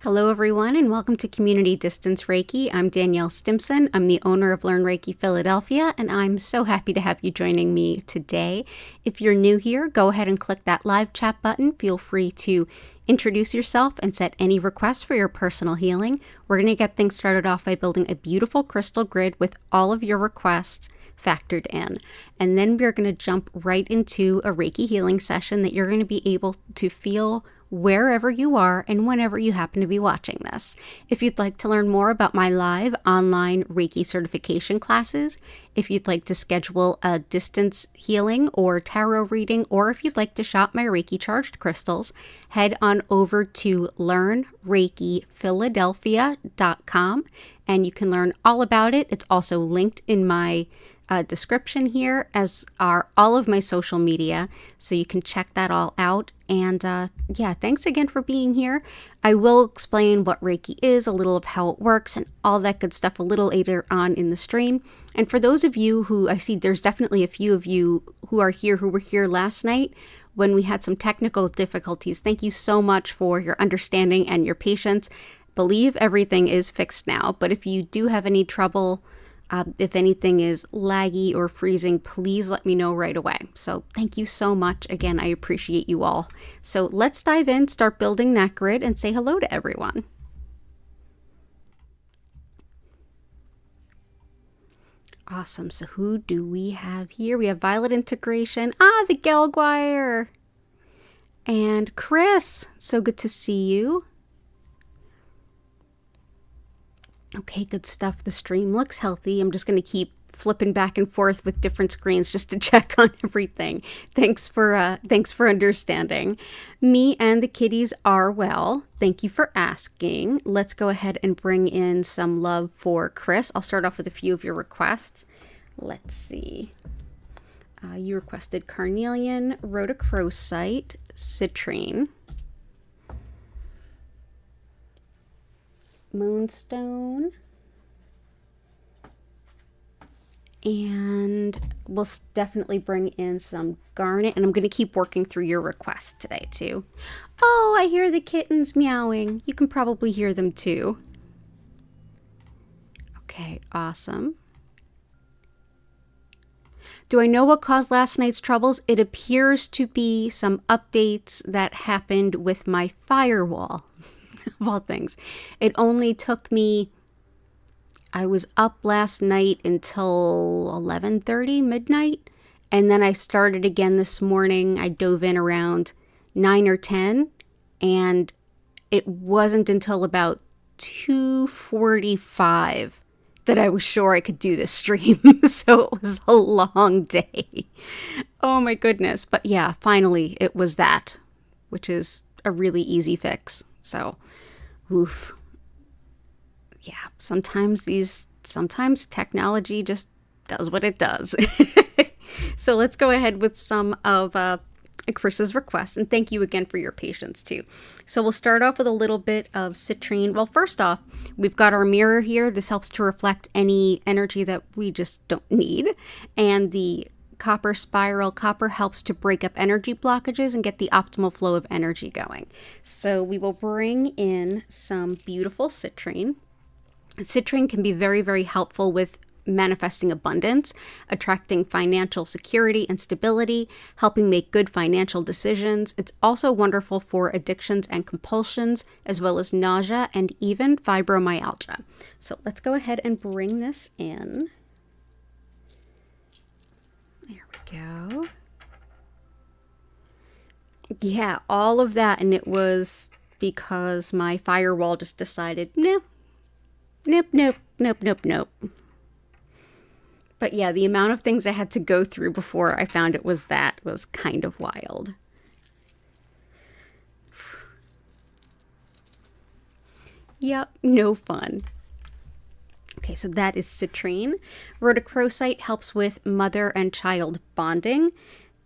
Hello everyone and welcome to Community Distance Reiki. I'm Danielle Stimpson. I'm the owner of Learn Reiki Philadelphia and I'm so happy to have you joining me today. If you're new here, go ahead and click that live chat button. Feel free to introduce yourself and set any requests for your personal healing. We're going to get things started off by building a beautiful crystal grid with all of your requests factored in. And then we're going to jump right into a Reiki healing session that you're going to be able to feel wherever you are and whenever you happen to be watching this. If you'd like to learn more about my live online Reiki certification classes, if you'd like to schedule a distance healing or tarot reading, or if you'd like to shop my Reiki charged crystals, head on over to learnreikiphiladelphia.com and you can learn all about it. It's also linked in my description here, as are all of my social media, so you can check that all out. And yeah, thanks again for being here. I will explain what Reiki is, a little of how it works, and all that good stuff a little later on in the stream. And for those of you who, I see there's definitely a few of you who are here who were here last night when we had some technical difficulties, thank you so much for your understanding and your patience. Believe everything is fixed now, but if you do have any trouble, if anything is laggy or freezing, please let me know right away. So thank you so much. Again, I appreciate you all. So let's dive in, start building that grid, and say hello to everyone. Awesome. So who do we have here? We have Violet Integration. The Gelguire. And Chris. So good to see you. Okay, good stuff. The stream looks healthy. I'm just going to keep flipping back and forth with different screens just to check on everything. Thanks for understanding. Me and the kitties are well. Thank you for asking. Let's go ahead and bring in some love for Chris. I'll start off with a few of your requests. Let's see. You requested carnelian, rhodochrosite, citrine, moonstone, and we'll definitely bring in some garnet, and I'm going to keep working through your requests today too. Oh, I hear the kittens meowing. You can probably hear them too. Okay, awesome. Do I know what caused last night's troubles? It appears to be some updates that happened with my firewall. Of all things. It only took me, I was up last night until 11:30 midnight, and then I started again this morning. I dove in around 9 or 10, and it wasn't until about 2:45 that I was sure I could do this stream. So it was a long day. Oh my goodness. But yeah, finally it was that, which is a really easy fix. So, oof. Yeah, sometimes technology just does what it does. So let's go ahead with some of Chris's requests. And thank you again for your patience too. So we'll start off with a little bit of citrine. Well, first off, we've got our mirror here. This helps to reflect any energy that we just don't need. And the copper spiral. Copper helps to break up energy blockages and get the optimal flow of energy going. So we will bring in some beautiful citrine. Citrine can be very, very helpful with manifesting abundance, attracting financial security and stability, helping make good financial decisions. It's also wonderful for addictions and compulsions, as well as nausea and even fibromyalgia. So let's go ahead and bring this in. Go. Yeah, all of that, and it was because my firewall just decided, nope. But yeah, the amount of things I had to go through before I found it was kind of wild. Yep, no fun. Okay, so that is citrine. Rhodochrosite helps with mother and child bonding,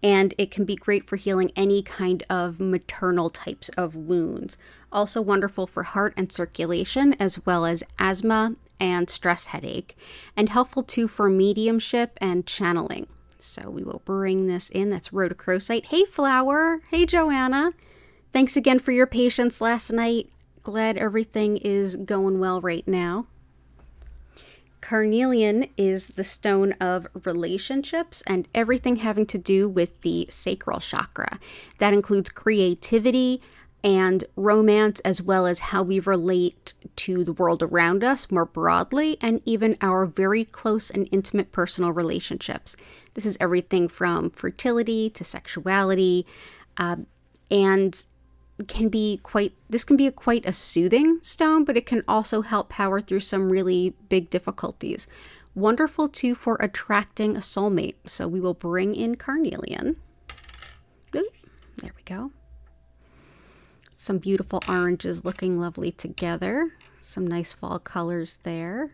and it can be great for healing any kind of maternal types of wounds. Also wonderful for heart and circulation, as well as asthma and stress headache, and helpful too for mediumship and channeling. So we will bring this in. That's rhodochrosite. Hey, Flower. Hey, Joanna. Thanks again for your patience last night. Glad everything is going well right now. Carnelian is the stone of relationships and everything having to do with the sacral chakra. That includes creativity and romance, as well as how we relate to the world around us more broadly, and even our very close and intimate personal relationships. This is everything from fertility to sexuality, and can be quite a soothing stone, but it can also help power through some really big difficulties. Wonderful too for attracting a soulmate. So we will bring in carnelian. Ooh, there we go. Some beautiful oranges looking lovely together. Some nice fall colors there.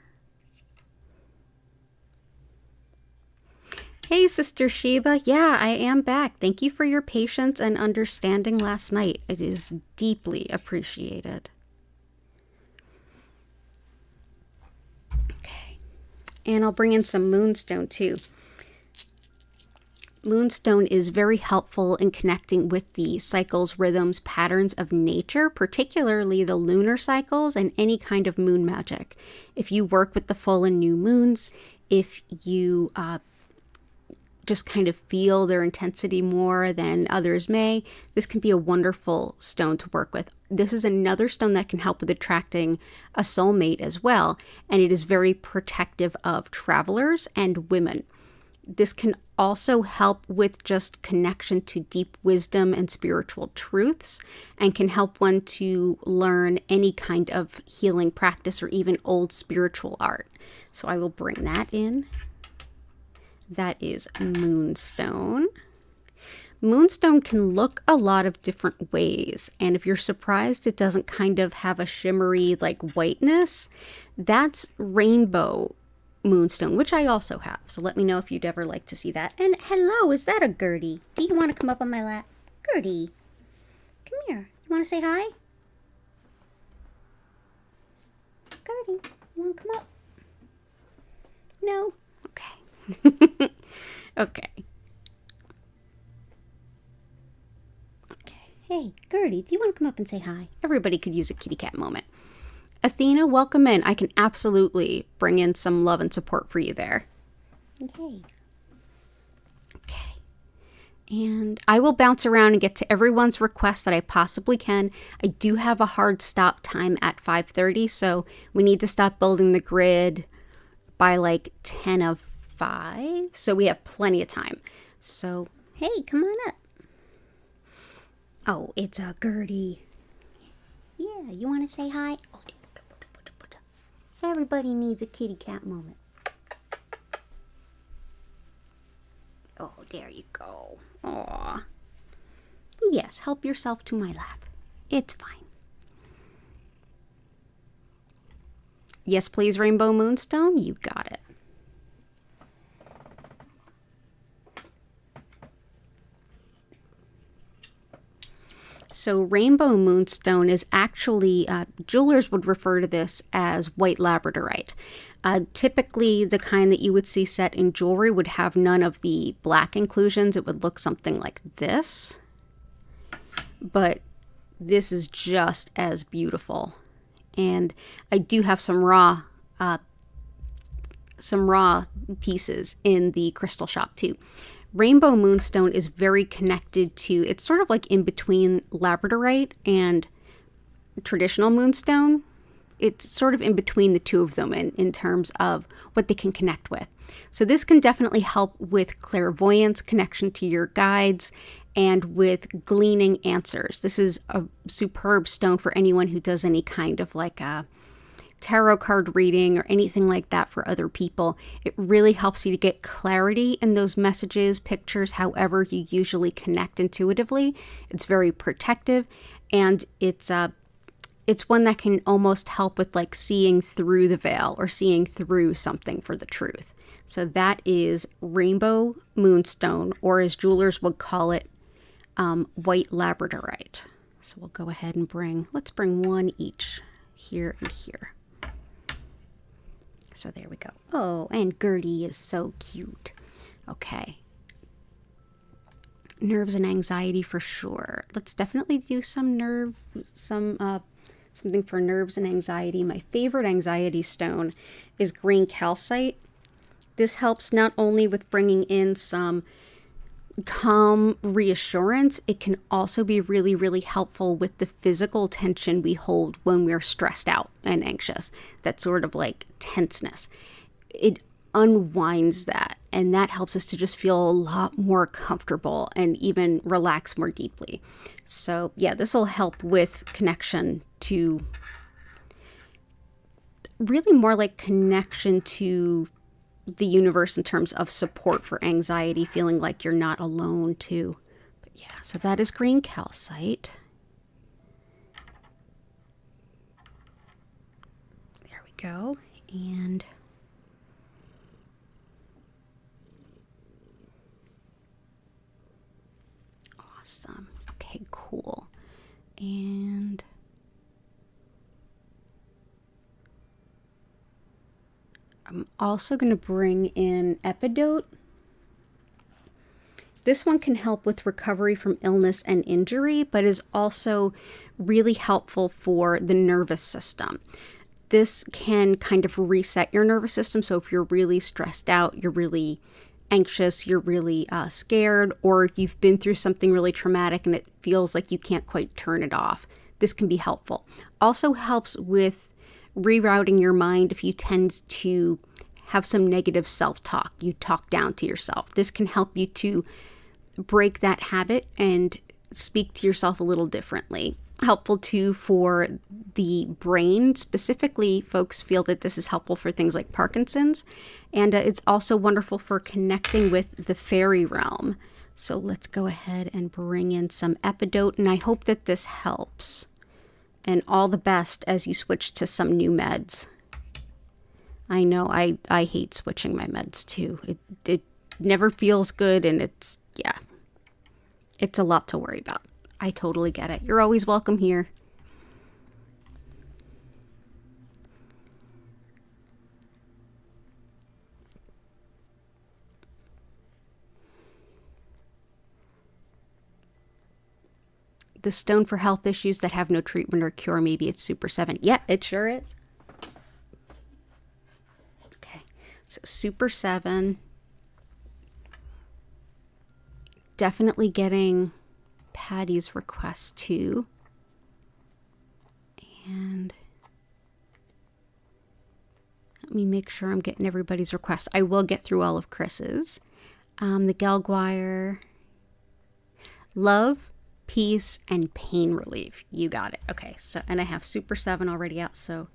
Hey, Sister Sheba. Yeah, I am back. Thank you for your patience and understanding last night. It is deeply appreciated. Okay. And I'll bring in some moonstone too. Moonstone is very helpful in connecting with the cycles, rhythms, patterns of nature, particularly the lunar cycles and any kind of moon magic. If you work with the full and new moons, if you just kind of feel their intensity more than others may, this can be a wonderful stone to work with. This is another stone that can help with attracting a soulmate as well, and it is very protective of travelers and women. This can also help with just connection to deep wisdom and spiritual truths, and can help one to learn any kind of healing practice or even old spiritual art. So I will bring that in. That is moonstone. Moonstone can look a lot of different ways, and if you're surprised it doesn't kind of have a shimmery like whiteness, that's rainbow moonstone, which I also have. So let me know if you'd ever like to see that. And hello, is that a Gertie? Do you want to come up on my lap? Gertie, come here. You want to say hi? Gertie, you want to come up? No? Okay. Okay. Hey, Gertie, do you want to come up and say hi? Everybody could use a kitty cat moment. Athena, welcome in. I can absolutely bring in some love and support for you there. Okay. Okay. And I will bounce around and get to everyone's request that I possibly can. I do have a hard stop time at 5:30, so we need to stop building the grid by like 10 of 5. So we have plenty of time. So, hey, come on up. Oh, it's a Gertie. Yeah, you want to say hi? Oh, everybody needs a kitty cat moment. Oh, there you go. Aw. Yes, help yourself to my lap. It's fine. Yes, please, Rainbow Moonstone. You got it. So rainbow moonstone is actually, jewelers would refer to this as white labradorite. Typically, the kind that you would see set in jewelry would have none of the black inclusions. It would look something like this. But this is just as beautiful. And I do have some raw pieces in the crystal shop too. Rainbow moonstone is very connected to, it's sort of like in between labradorite and traditional moonstone. It's sort of in between the two of them in terms of what they can connect with. So this can definitely help with clairvoyance, connection to your guides, and with gleaning answers. This is a superb stone for anyone who does any kind of like a tarot card reading or anything like that for other people. It really helps you to get clarity in those messages, pictures, however you usually connect intuitively. It's very protective, and it's one that can almost help with like seeing through the veil or seeing through something for the truth. So that is rainbow moonstone, or as jewelers would call it, white labradorite. So we'll go ahead and let's bring one each here and here. So there we go. Oh, and Gertie is so cute. Okay. Nerves and anxiety for sure. Let's definitely do some something for nerves and anxiety. My favorite anxiety stone is green calcite. This helps not only with bringing in some calm reassurance, it can also be really, really helpful with the physical tension we hold when we're stressed out and anxious. That sort of like tenseness. It unwinds that, and that helps us to just feel a lot more comfortable and even relax more deeply. So yeah, this will help with connection to, really more like connection to the universe in terms of support for anxiety, feeling like you're not alone too. But yeah, so that is green calcite. There we go. And awesome. Okay, cool. And I'm also going to bring in Epidote. This one can help with recovery from illness and injury, but is also really helpful for the nervous system. This can kind of reset your nervous system. So if you're really stressed out, you're really anxious, you're really scared, or you've been through something really traumatic and it feels like you can't quite turn it off, this can be helpful. Also helps with rerouting your mind if you tend to have some negative self-talk. You talk down to yourself. This can help you to break that habit and speak to yourself a little differently. Helpful too for the brain. Specifically, folks feel that this is helpful for things like Parkinson's, and it's also wonderful for connecting with the fairy realm. So let's go ahead and bring in some Epidote, and I hope that this helps. And all the best as you switch to some new meds. I know I hate switching my meds too. It never feels good, and it's a lot to worry about. I totally get it. You're always welcome here. The stone for health issues that have no treatment or cure, maybe it's Super 7. Yeah, it sure is. Okay, so Super 7. Definitely getting Patty's request too. And let me make sure I'm getting everybody's request. I will get through all of Chris's. The Gelguire. Love, peace, and pain relief. You got it. Okay, so, and I have Super 7 already out. So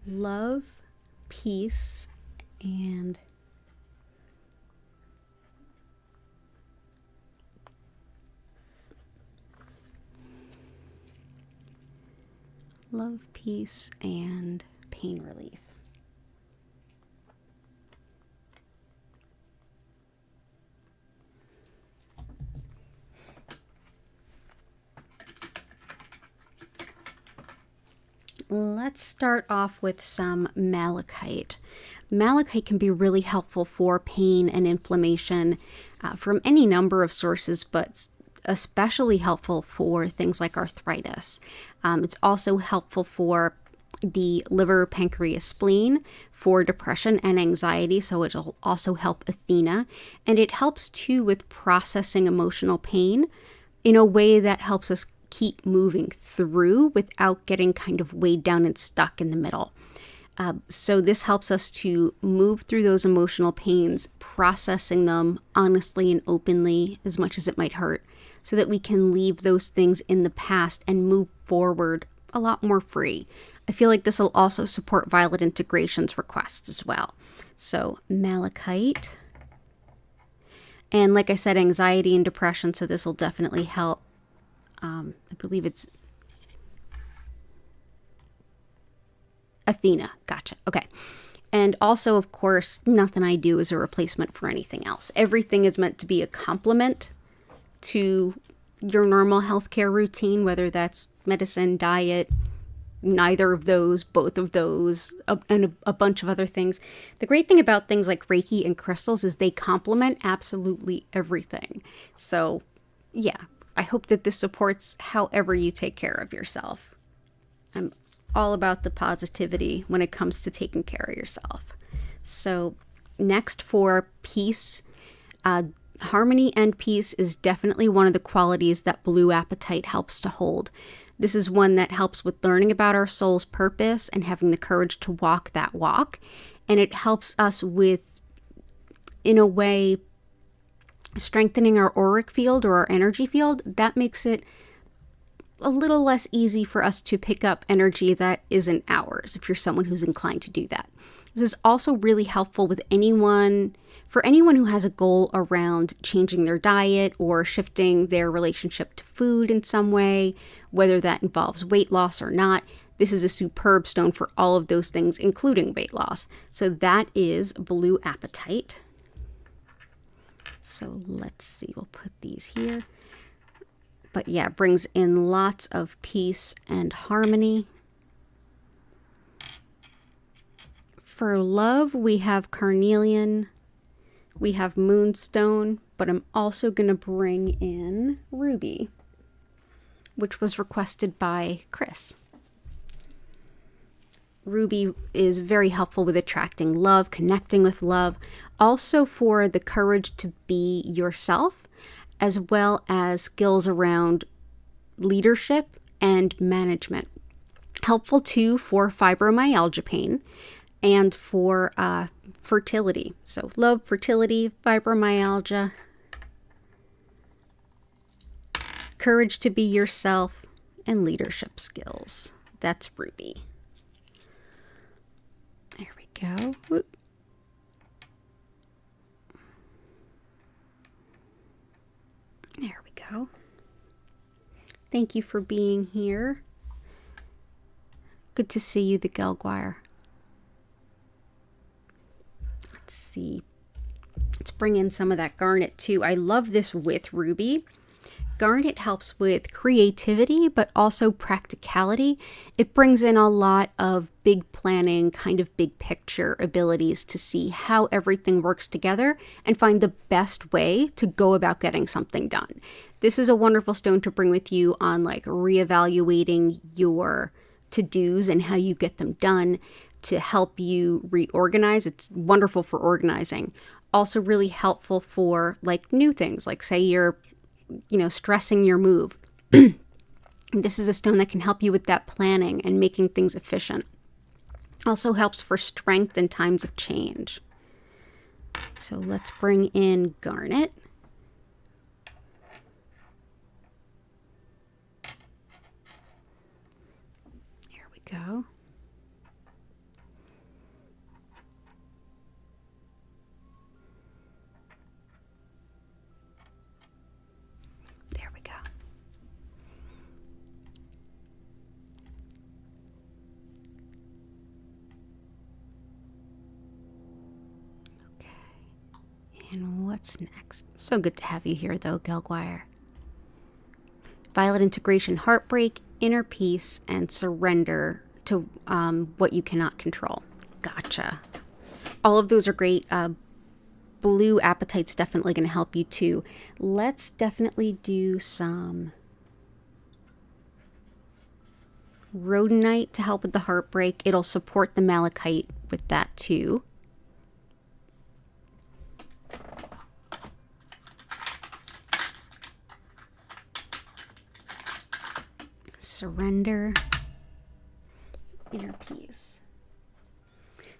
love, peace, and love, peace, and pain relief. Let's start off with some malachite. Malachite can be really helpful for pain and inflammation from any number of sources, but especially helpful for things like arthritis. It's also helpful for the liver, pancreas, spleen, for depression and anxiety, so it'll also help Athena. And it helps too with processing emotional pain in a way that helps us keep moving through without getting kind of weighed down and stuck in the middle. So this helps us to move through those emotional pains, processing them honestly and openly, as much as it might hurt, so that we can leave those things in the past and move forward a lot more free. I feel like this will also support Violet Integration's requests as well. So malachite. And like I said, anxiety and depression, so this will definitely help. I believe it's Athena. Gotcha. Okay. And also, of course, nothing I do is a replacement for anything else. Everything is meant to be a complement to your normal healthcare routine, whether that's medicine, diet, neither of those, both of those, and a bunch of other things. The great thing about things like Reiki and crystals is they complement absolutely everything. So, yeah. I hope that this supports however you take care of yourself. I'm all about the positivity when it comes to taking care of yourself. So next, for peace, harmony and peace is definitely one of the qualities that blue apatite helps to hold. This is one that helps with learning about our soul's purpose and having the courage to walk that walk. And it helps us with, in a way, strengthening our auric field or our energy field. That makes it a little less easy for us to pick up energy that isn't ours, if you're someone who's inclined to do that. This is also really helpful with for anyone who has a goal around changing their diet or shifting their relationship to food in some way, whether that involves weight loss or not. This is a superb stone for all of those things, including weight loss. So that is blue apatite. So let's see, we'll put these here. But yeah, it brings in lots of peace and harmony. For love, we have carnelian, we have moonstone, but I'm also going to bring in ruby, which was requested by Chris. Ruby is very helpful with attracting love, connecting with love, also for the courage to be yourself, as well as skills around leadership and management. Helpful too for fibromyalgia pain and for fertility. So love, fertility, fibromyalgia, courage to be yourself, and leadership skills. That's ruby. There we go. Whoop. There we go. Thank you for being here. Good to see you, the Gelguire. Let's see. Let's bring in some of that garnet too. I love this with ruby. Garnet helps with creativity, but also practicality. It brings in a lot of big planning, kind of big picture abilities to see how everything works together and find the best way to go about getting something done. This is a wonderful stone to bring with you on like reevaluating your to-dos and how you get them done to help you reorganize. It's wonderful for organizing. Also really helpful for like new things, like say you're stressing your move. This is a stone that can help you with that planning and making things efficient. Also helps for strength in times of change. So let's bring in garnet. There we go. And what's next? So good to have you here, though, Gelguire. Violet integration, heartbreak, inner peace, and surrender to what you cannot control. Gotcha. All of those are great. Blue apatite's definitely going to help you, too. Let's definitely do some rhodonite to help with the heartbreak. It'll support the malachite with that, too. Surrender, inner peace.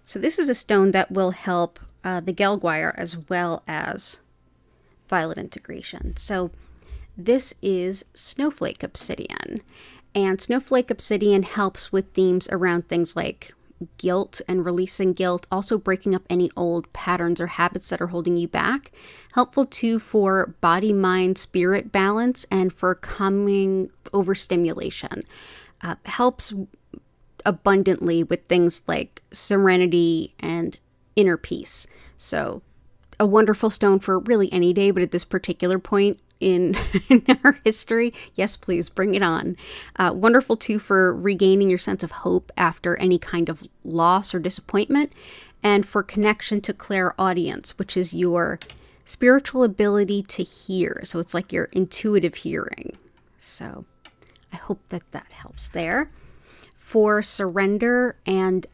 So this is a stone that will help the Gelguire as well as violet integration. So this is snowflake obsidian, and snowflake obsidian helps with themes around things like guilt and releasing guilt, also breaking up any old patterns or habits that are holding you back. Helpful too for body, mind, spirit balance and for calming overstimulation. Helps abundantly with things like serenity and inner peace. So a wonderful stone for really any day, but at this particular point in our history, yes, please bring it on. Wonderful too for regaining your sense of hope after any kind of loss or disappointment, and for connection to clairaudience, which is your spiritual ability to hear. So it's like your intuitive hearing. So I hope that helps there. for surrender and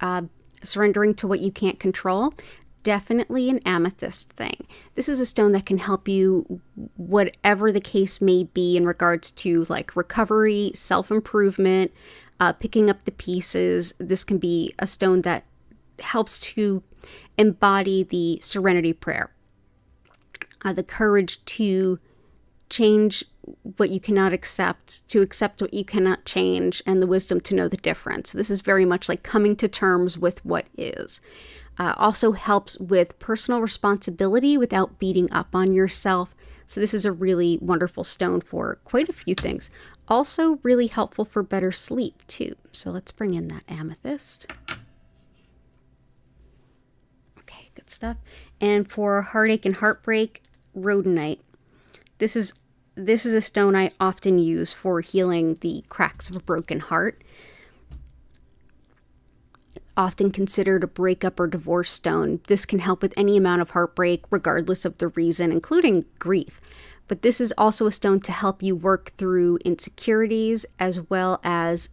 surrendering to what you can't control, definitely an amethyst thing. This is a stone that can help you, whatever the case may be, in regards to like recovery, self-improvement, picking up the pieces. This can be a stone that helps to embody the serenity prayer, the courage to change what you cannot accept, to accept what you cannot change, and the wisdom to know the difference. This is very much like coming to terms with what is. Also helps with personal responsibility without beating up on yourself. So this is a really wonderful stone for quite a few things. Also really helpful for better sleep too. So let's bring in that amethyst. Okay, good stuff. And for heartache and heartbreak, rhodonite. This is a stone I often use for healing the cracks of a broken heart. Often considered a breakup or divorce stone. This can help with any amount of heartbreak, regardless of the reason, including grief. But this is also a stone to help you work through insecurities, as well as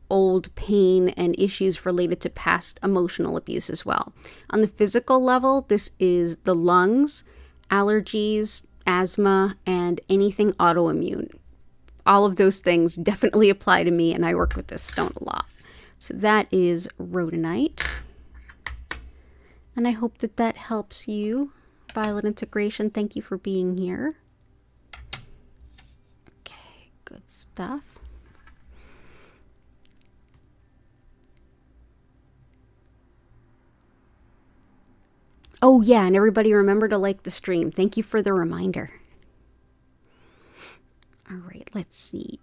old pain and issues related to past emotional abuse as well. On the physical level, this is the lungs, allergies, asthma, and anything autoimmune. All of those things definitely apply to me, and I work with this stone a lot. So that is rhodonite. And I hope that that helps you. Violet Integration, thank you for being here. Okay, good stuff. Oh yeah, and everybody remember to like the stream. Thank you for the reminder. All right, let's see.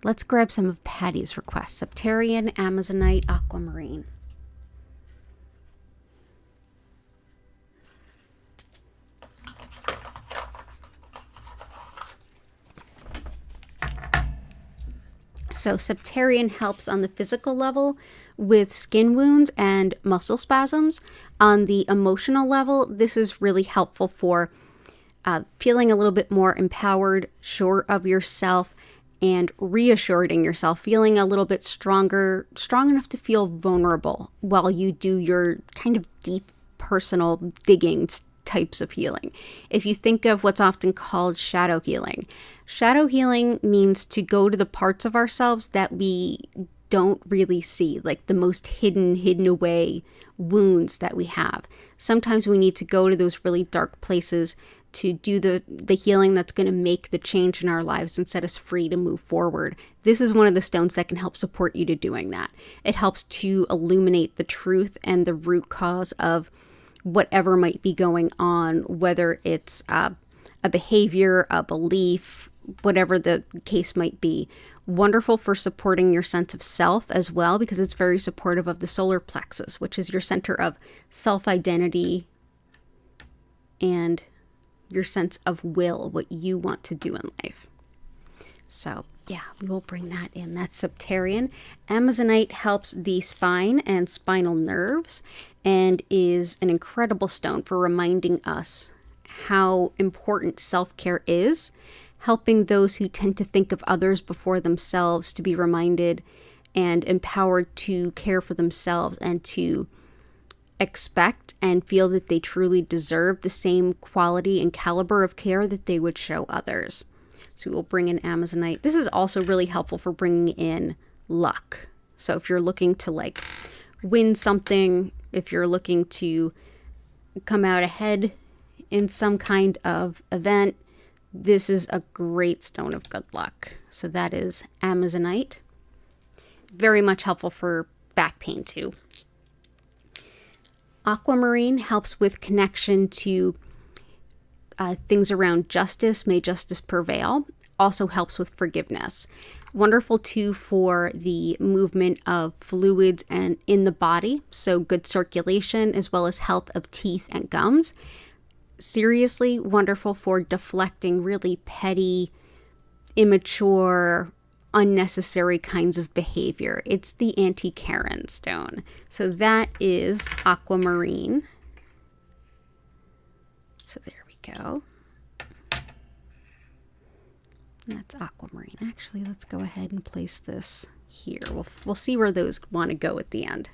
Let's grab some of Patty's requests. Septarian, Amazonite, Aquamarine. So Septarian helps on the physical level with skin wounds and muscle spasms. On the emotional level, this is really helpful for feeling a little bit more empowered, sure of yourself, and reassured in yourself, feeling a little bit stronger, strong enough to feel vulnerable while you do your kind of deep personal digging types of healing. If you think of what's often called shadow healing means to go to the parts of ourselves that we don't really see, like the most hidden away wounds that we have. Sometimes we need to go to those really dark places to do the healing that's going to make the change in our lives and set us free to move forward. This is one of the stones that can help support you to doing that. It helps to illuminate the truth and the root cause of whatever might be going on, whether it's a behavior, a belief, whatever the case might be. Wonderful for supporting your sense of self as well, because it's very supportive of the solar plexus, which is your center of self-identity and your sense of will, what you want to do in life. So yeah, we will bring that in. That's Septarian. Amazonite helps the spine and spinal nerves and is an incredible stone for reminding us how important self-care is, helping those who tend to think of others before themselves to be reminded and empowered to care for themselves and to expect and feel that they truly deserve the same quality and caliber of care that they would show others. So we'll bring in Amazonite. This is also really helpful for bringing in luck. So if you're looking to like win something, if you're looking to come out ahead in some kind of event, this is a great stone of good luck. So that is Amazonite. Very much helpful for back pain too. Aquamarine helps with connection to things around justice. May justice prevail. Also helps with forgiveness. Wonderful too for the movement of fluids and in the body. So good circulation as well as health of teeth and gums. Seriously wonderful for deflecting really petty, immature, unnecessary kinds of behavior. It's the anti-Karen stone. So that is Aquamarine. So there we go. That's aquamarine. Actually, let's go ahead and place this here. We'll see where those want to go at the end.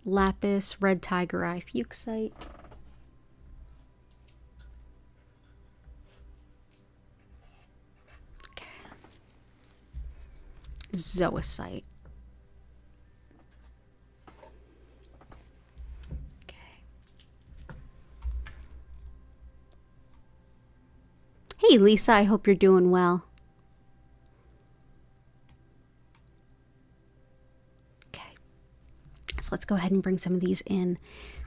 Lapis, red tiger eye, fuchsite. Okay. Zoisite. Hey Lisa, I hope you're doing well. Okay, so let's go ahead and bring some of these in.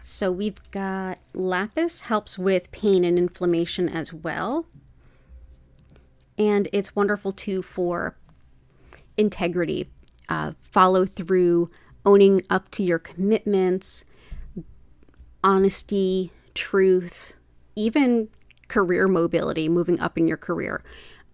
So we've got lapis, helps with pain and inflammation as well. And it's wonderful too for integrity, follow through, owning up to your commitments, honesty, truth, even career mobility, moving up in your career.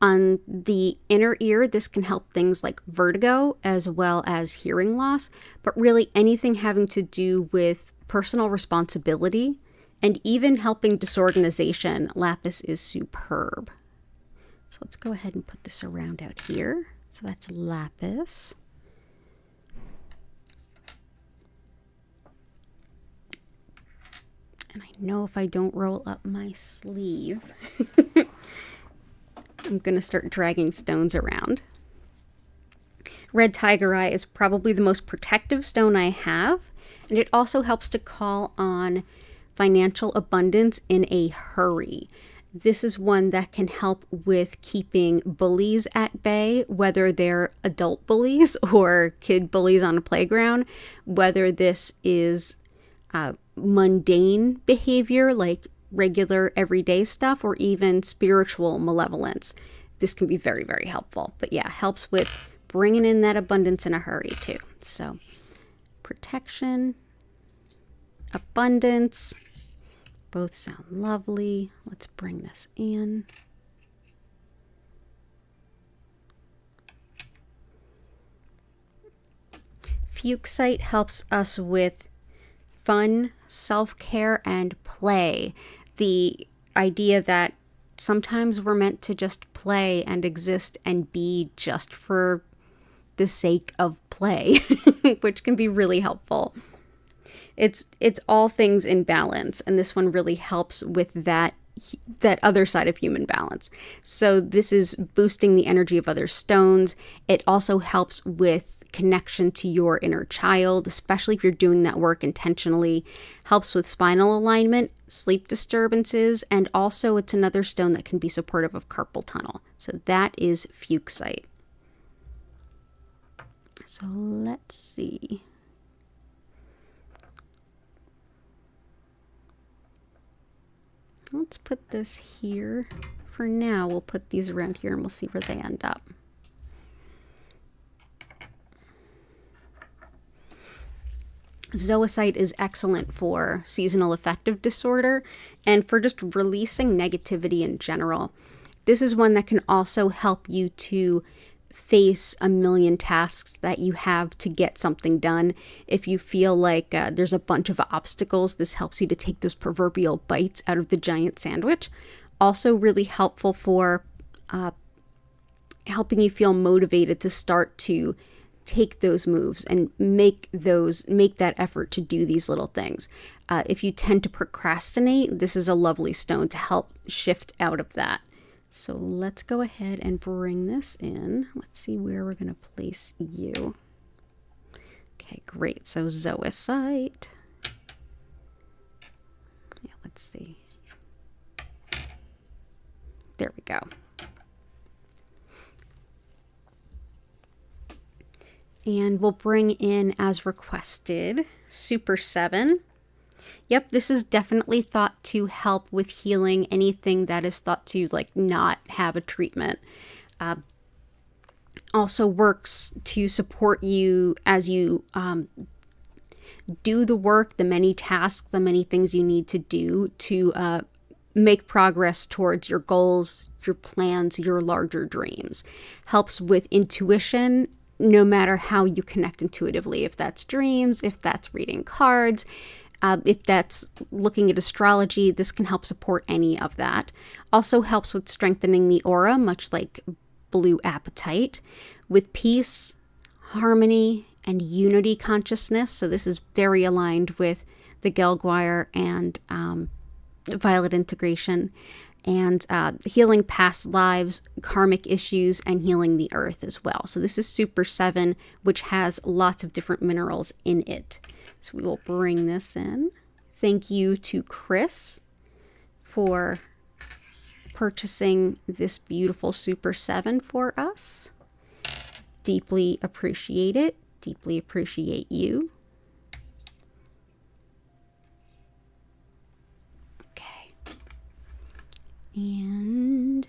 On the inner ear, this can help things like vertigo as well as hearing loss, but really anything having to do with personal responsibility and even helping disorganization, lapis is superb. So let's go ahead and put this around out here. So that's lapis. And I know if I don't roll up my sleeve, I'm going to start dragging stones around. Red tiger eye is probably the most protective stone I have, and it also helps to call on financial abundance in a hurry. This is one that can help with keeping bullies at bay, whether they're adult bullies or kid bullies on a playground, whether this is mundane behavior like regular everyday stuff or even spiritual malevolence. This can be very, very helpful. But yeah, helps with bringing in that abundance in a hurry too. So protection, abundance, both sound lovely. Let's bring this in. Fuchsite helps us with fun, self-care, and play. The idea that sometimes we're meant to just play and exist and be just for the sake of play, which can be really helpful. It's all things in balance, and this one really helps with that other side of human balance. So this is boosting the energy of other stones. It also helps with connection to your inner child, especially if you're doing that work intentionally. Helps with spinal alignment, sleep disturbances, and also it's another stone that can be supportive of carpal tunnel. So that is fuchsite. So let's see. Let's put this here. For now, we'll put these around here and we'll see where they end up. Zoisite is excellent for seasonal affective disorder and for just releasing negativity in general. This is one that can also help you to face a million tasks that you have to get something done. If you feel like there's a bunch of obstacles, this helps you to take those proverbial bites out of the giant sandwich. Also really helpful for helping you feel motivated to start to take those moves and make that effort to do these little things. If you tend to procrastinate, this is a lovely stone to help shift out of that. So let's go ahead and bring this in. Let's see where we're going to place you. Okay, great. So zoisite. Yeah, let's see. There we go. And we'll bring in, as requested, Super 7. Yep, this is definitely thought to help with healing anything that is thought to not have a treatment. Also works to support you as you do the work, the many tasks, the many things you need to do to make progress towards your goals, your plans, your larger dreams. Helps with intuition no matter how you connect intuitively, if that's dreams, if that's reading cards, if that's looking at astrology, this can help support any of that. Also helps with strengthening the aura, much like blue apatite, with peace, harmony, and unity consciousness. So this is very aligned with the Gelguire and Violet integration, and healing past lives, karmic issues, and healing the earth as well. So this is Super 7, which has lots of different minerals in it. So we will bring this in. Thank you to Chris for purchasing this beautiful Super 7 for us. Deeply appreciate it. Deeply appreciate you. Okay. And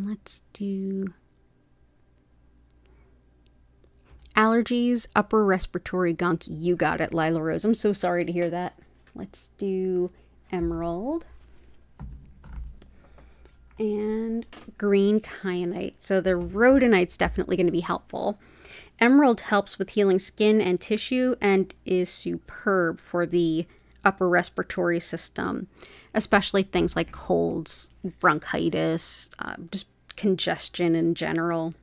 let's do allergies, upper respiratory gunk. You got it, Lila Rose. I'm so sorry to hear that. Let's do emerald and green kyanite. So the rhodonite's definitely going to be helpful. Emerald helps with healing skin and tissue and is superb for the upper respiratory system, especially things like colds, bronchitis, just congestion in general.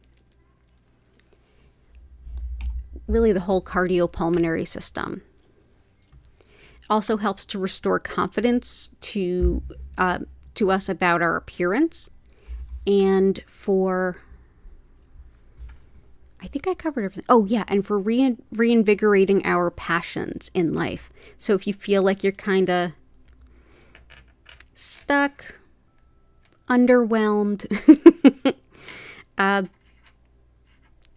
Really the whole cardiopulmonary system. Also helps to restore confidence to us about our appearance, and for, I think I covered everything. Oh yeah, and for reinvigorating our passions in life. So if you feel like you're kind of stuck, underwhelmed,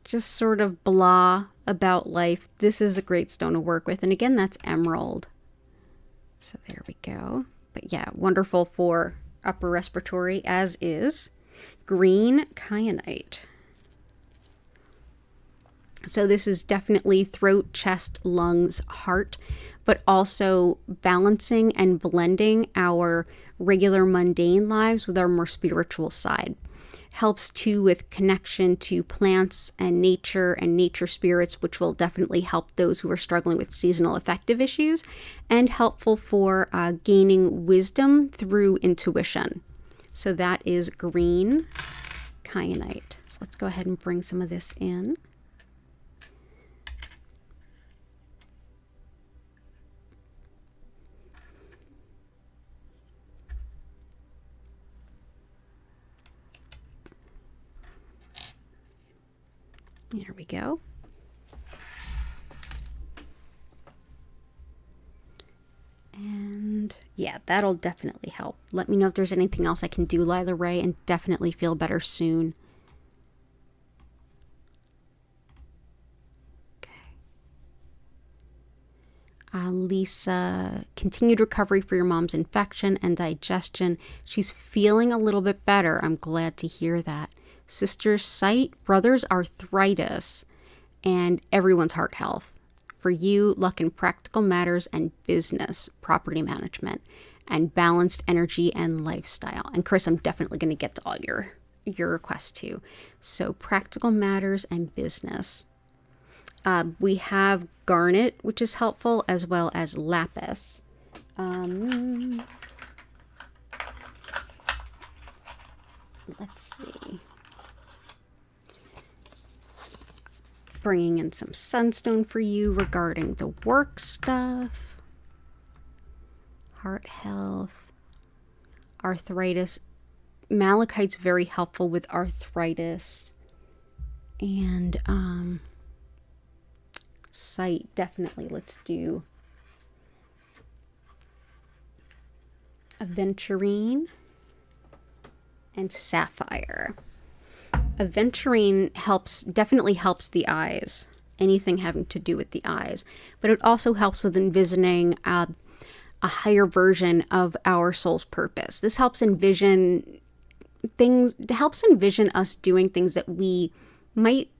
just sort of blah about life, this is a great stone to work with. And again, that's emerald. So there we go. But yeah, wonderful for upper respiratory, as is green kyanite. So this is definitely throat, chest, lungs, heart, but also balancing and blending our regular mundane lives with our more spiritual side. Helps too with connection to plants and nature spirits, which will definitely help those who are struggling with seasonal affective issues, and helpful for gaining wisdom through intuition. So that is green kyanite. So let's go ahead and bring some of this in. There we go. And yeah, that'll definitely help. Let me know if there's anything else I can do, Lila Ray, and definitely feel better soon. Okay. Lisa, continued recovery for your mom's infection and digestion. She's feeling a little bit better. I'm glad to hear that. Sister's sight, brother's arthritis, and everyone's heart health. For you, luck in practical matters and business, property management, and balanced energy and lifestyle. And Chris, I'm definitely going to get to all your requests too. So practical matters and business. We have garnet, which is helpful, as well as lapis. Let's see. Bringing in some sunstone for you regarding the work stuff, heart health, arthritis. Malachite's very helpful with arthritis, and sight, definitely. Let's do aventurine and sapphire. Aventurine definitely helps the eyes, anything having to do with the eyes, but it also helps with envisioning a higher version of our soul's purpose. This helps envision us doing things that we might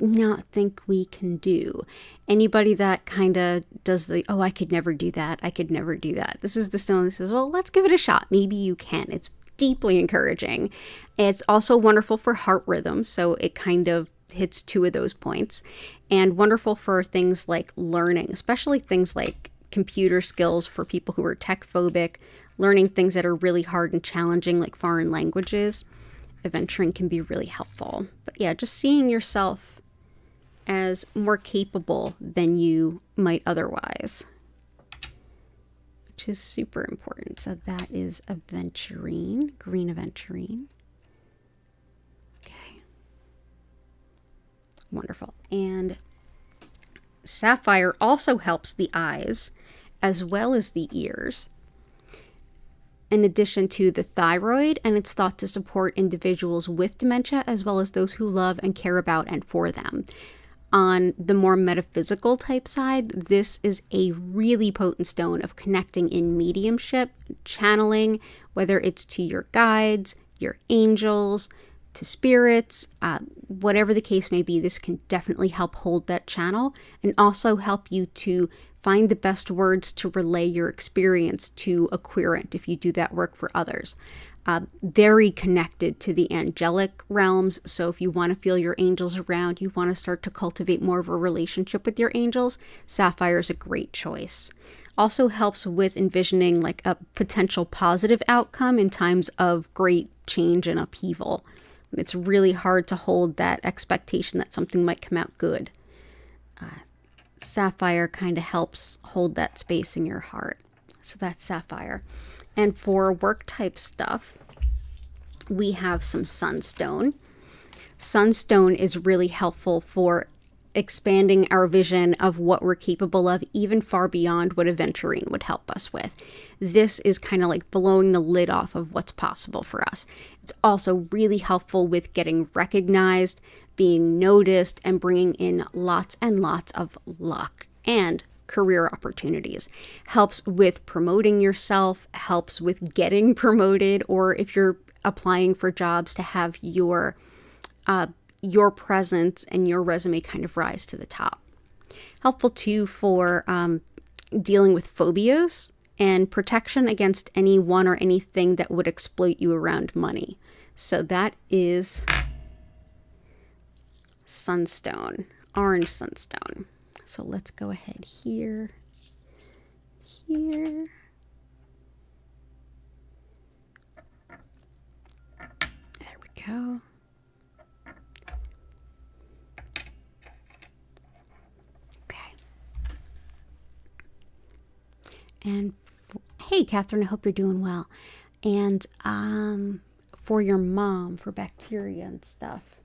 not think we can do. Anybody that kind of does the, oh, I could never do that. I could never do that. This is the stone that says, well, let's give it a shot. Maybe you can. It's deeply encouraging. It's also wonderful for heart rhythm. So it kind of hits two of those points, and wonderful for things like learning, especially things like computer skills for people who are tech phobic, learning things that are really hard and challenging like foreign languages. Aventurine can be really helpful. But yeah, just seeing yourself as more capable than you might otherwise, which is super important. So that is aventurine, green aventurine. Okay. Wonderful. And sapphire also helps the eyes as well as the ears, in addition to the thyroid, and it's thought to support individuals with dementia as well as those who love and care about and for them. On the more metaphysical type side, this is a really potent stone of connecting in mediumship, channeling, whether it's to your guides, your angels, to spirits, whatever the case may be. This can definitely help hold that channel and also help you to find the best words to relay your experience to a querent if you do that work for others. Very connected to the angelic realms. So if you want to feel your angels around, you want to start to cultivate more of a relationship with your angels, sapphire is a great choice. Also helps with envisioning like a potential positive outcome in times of great change and upheaval. It's really hard to hold that expectation that something might come out good. Sapphire kind of helps hold that space in your heart. So that's sapphire. And for work type stuff, we have some sunstone. Sunstone is really helpful for expanding our vision of what we're capable of, even far beyond what aventurine would help us with. This is kind of like blowing the lid off of what's possible for us. It's also really helpful with getting recognized, being noticed, and bringing in lots and lots of luck and career opportunities. Helps with promoting yourself, helps with getting promoted, or if you're applying for jobs, to have your presence and your resume kind of rise to the top. Helpful too for dealing with phobias and protection against anyone or anything that would exploit you around money. So that is sunstone, orange sunstone. So let's go ahead here. There we go. And hey, Catherine, I hope you're doing well. And for your mom, for bacteria and stuff,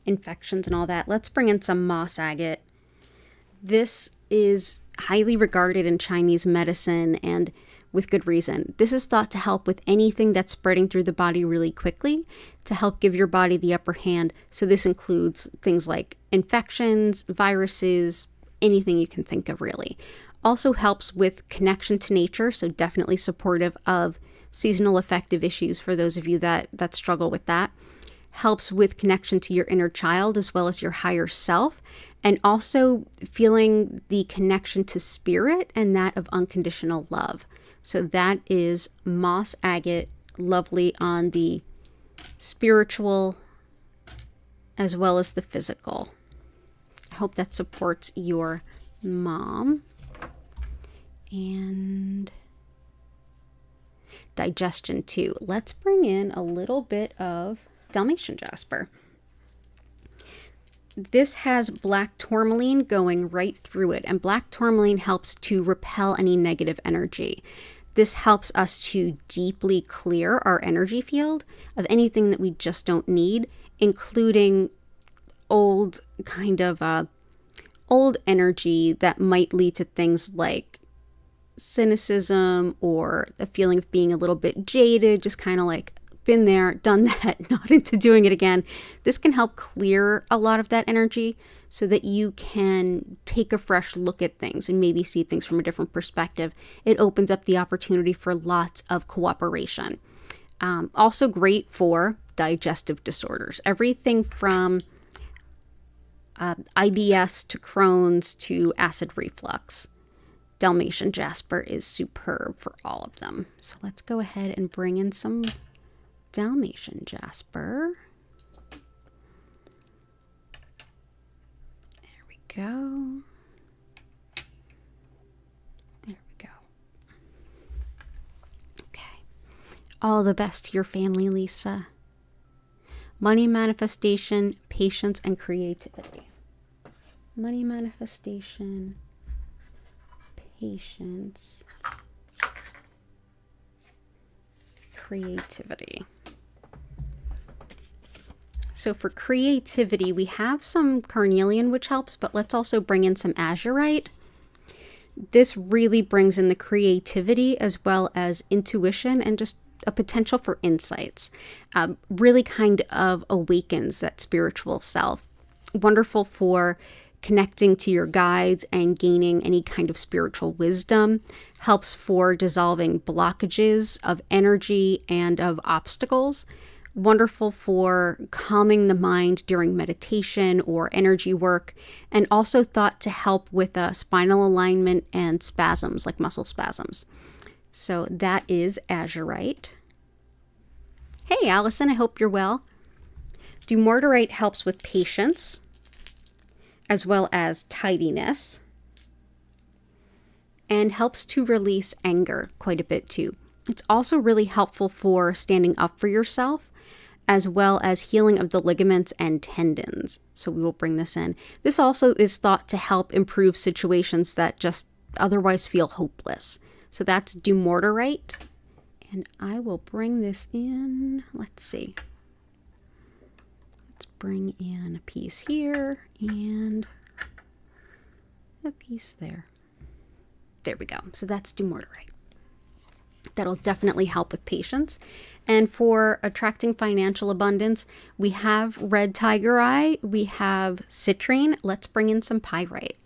infections and all that, let's bring in some moss agate. This is highly regarded in Chinese medicine, and with good reason. This is thought to help with anything that's spreading through the body really quickly, to help give your body the upper hand. So this includes things like infections, viruses, anything you can think of really. Also helps with connection to nature, so definitely supportive of seasonal affective issues for those of you that struggle with that. Helps with connection to your inner child as well as your higher self, and also feeling the connection to spirit and that of unconditional love. So that is moss agate, lovely on the spiritual as well as the physical. I hope that supports your mom. And digestion too. Let's bring in a little bit of Dalmatian jasper. This has black tourmaline going right through it, and black tourmaline helps to repel any negative energy. This helps us to deeply clear our energy field of anything that we just don't need, including old energy that might lead to things like cynicism or a feeling of being a little bit jaded, just kind of like been there, done that, not into doing it again. This can help clear a lot of that energy so that you can take a fresh look at things and maybe see things from a different perspective. It opens up the opportunity for lots of cooperation. Also great for digestive disorders. Everything from IBS to Crohn's to acid reflux. Dalmatian jasper is superb for all of them. So let's go ahead and bring in some Dalmatian jasper. There we go. There we go. Okay. All the best to your family, Lisa. Money manifestation, patience, and creativity. Money manifestation, patience, creativity. So for creativity, we have some carnelian, which helps, but let's also bring in some azurite. This really brings in the creativity as well as intuition and just a potential for insights. Really kind of awakens that spiritual self. Wonderful for connecting to your guides and gaining any kind of spiritual wisdom. Helps for dissolving blockages of energy and of obstacles. Wonderful for calming the mind during meditation or energy work, and also thought to help with spinal alignment and spasms, like muscle spasms. So that is azurite. Hey, Allison, I hope you're well. Dumortierite helps with patience, as well as tidiness, and helps to release anger quite a bit too. It's also really helpful for standing up for yourself, as well as healing of the ligaments and tendons. So we will bring this in. This also is thought to help improve situations that just otherwise feel hopeless. So that's dumortierite. And I will bring this in. Let's see. Let's bring in a piece here and a piece there. There we go. So that's dumortierite. That'll definitely help with patience. And for attracting financial abundance, we have red tiger eye, we have citrine. Let's bring in some pyrite.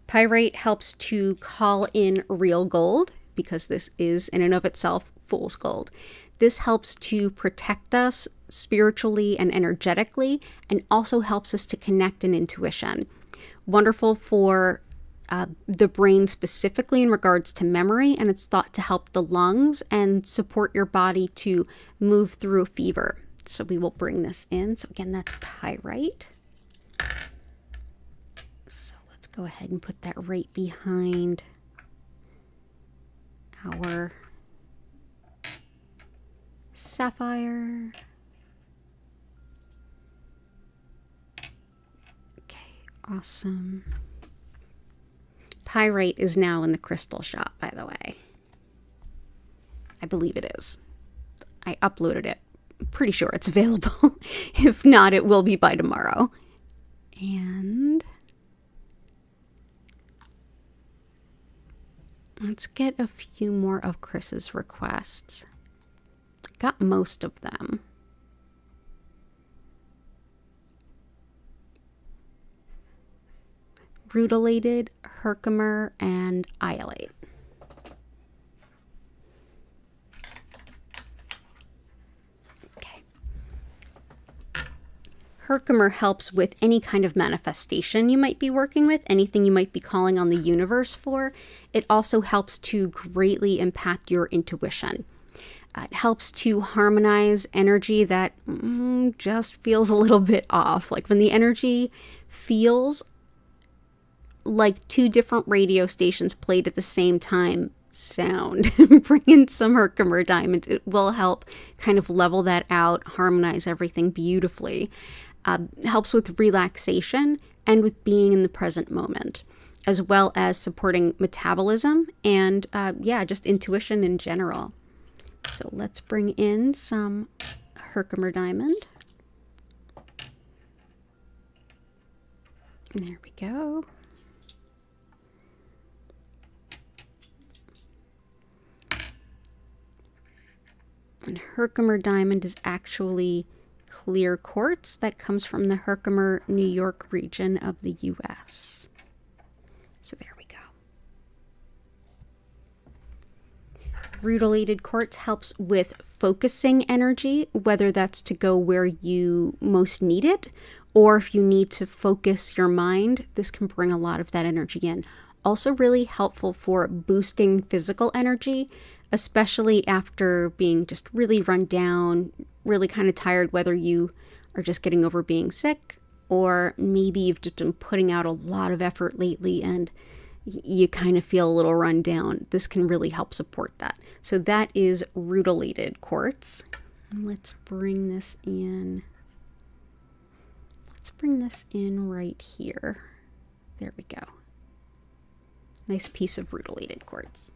Pyrite helps to call in real gold, because this is in and of itself fool's gold. This helps to protect us spiritually and energetically, and also helps us to connect in intuition. Wonderful for the brain specifically in regards to memory, and it's thought to help the lungs and support your body to move through a fever. So we will bring this in. So again, that's pyrite. So let's go ahead and put that right behind our sapphire. Okay, awesome. Pyrite is now in the crystal shop, by the way. I believe it is. I uploaded it. I'm pretty sure it's available. If not, it will be by tomorrow. And let's get a few more of Chris's requests. Got most of them. Rutilated, Herkimer, and iolite. Okay. Herkimer helps with any kind of manifestation you might be working with, anything you might be calling on the universe for. It also helps to greatly impact your intuition. It helps to harmonize energy that just feels a little bit off. Like when the energy feels like two different radio stations played at the same time sound. Bring in some Herkimer diamond. It will help kind of level that out, harmonize everything beautifully. Helps with relaxation and with being in the present moment, as well as supporting metabolism and just intuition in general. So let's bring in some Herkimer diamond. There we go. And Herkimer diamond is actually clear quartz that comes from the Herkimer, New York region of the U.S. So there we go. Rutilated quartz helps with focusing energy, whether that's to go where you most need it or if you need to focus your mind, this can bring a lot of that energy in. Also really helpful for boosting physical energy, especially after being just really run down, really kind of tired, whether you are just getting over being sick, or maybe you've just been putting out a lot of effort lately and you kind of feel a little run down. This can really help support that. So that is rutilated quartz. Let's bring this in. Let's bring this in right here. There we go. Nice piece of rutilated quartz.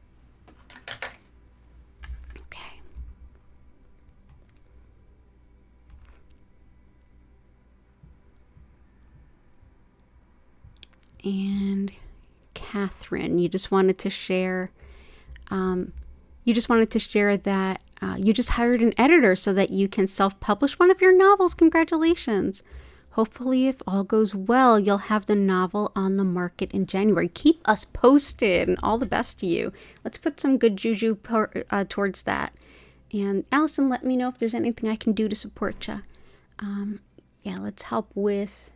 Okay. And Catherine, you just wanted to share that you just hired an editor so that you can self-publish one of your novels. Congratulations. Hopefully, if all goes well, you'll have the novel on the market in January. Keep us posted, and all the best to you. Let's put some good juju towards that. And Allison, let me know if there's anything I can do to support you. Yeah, let's help with...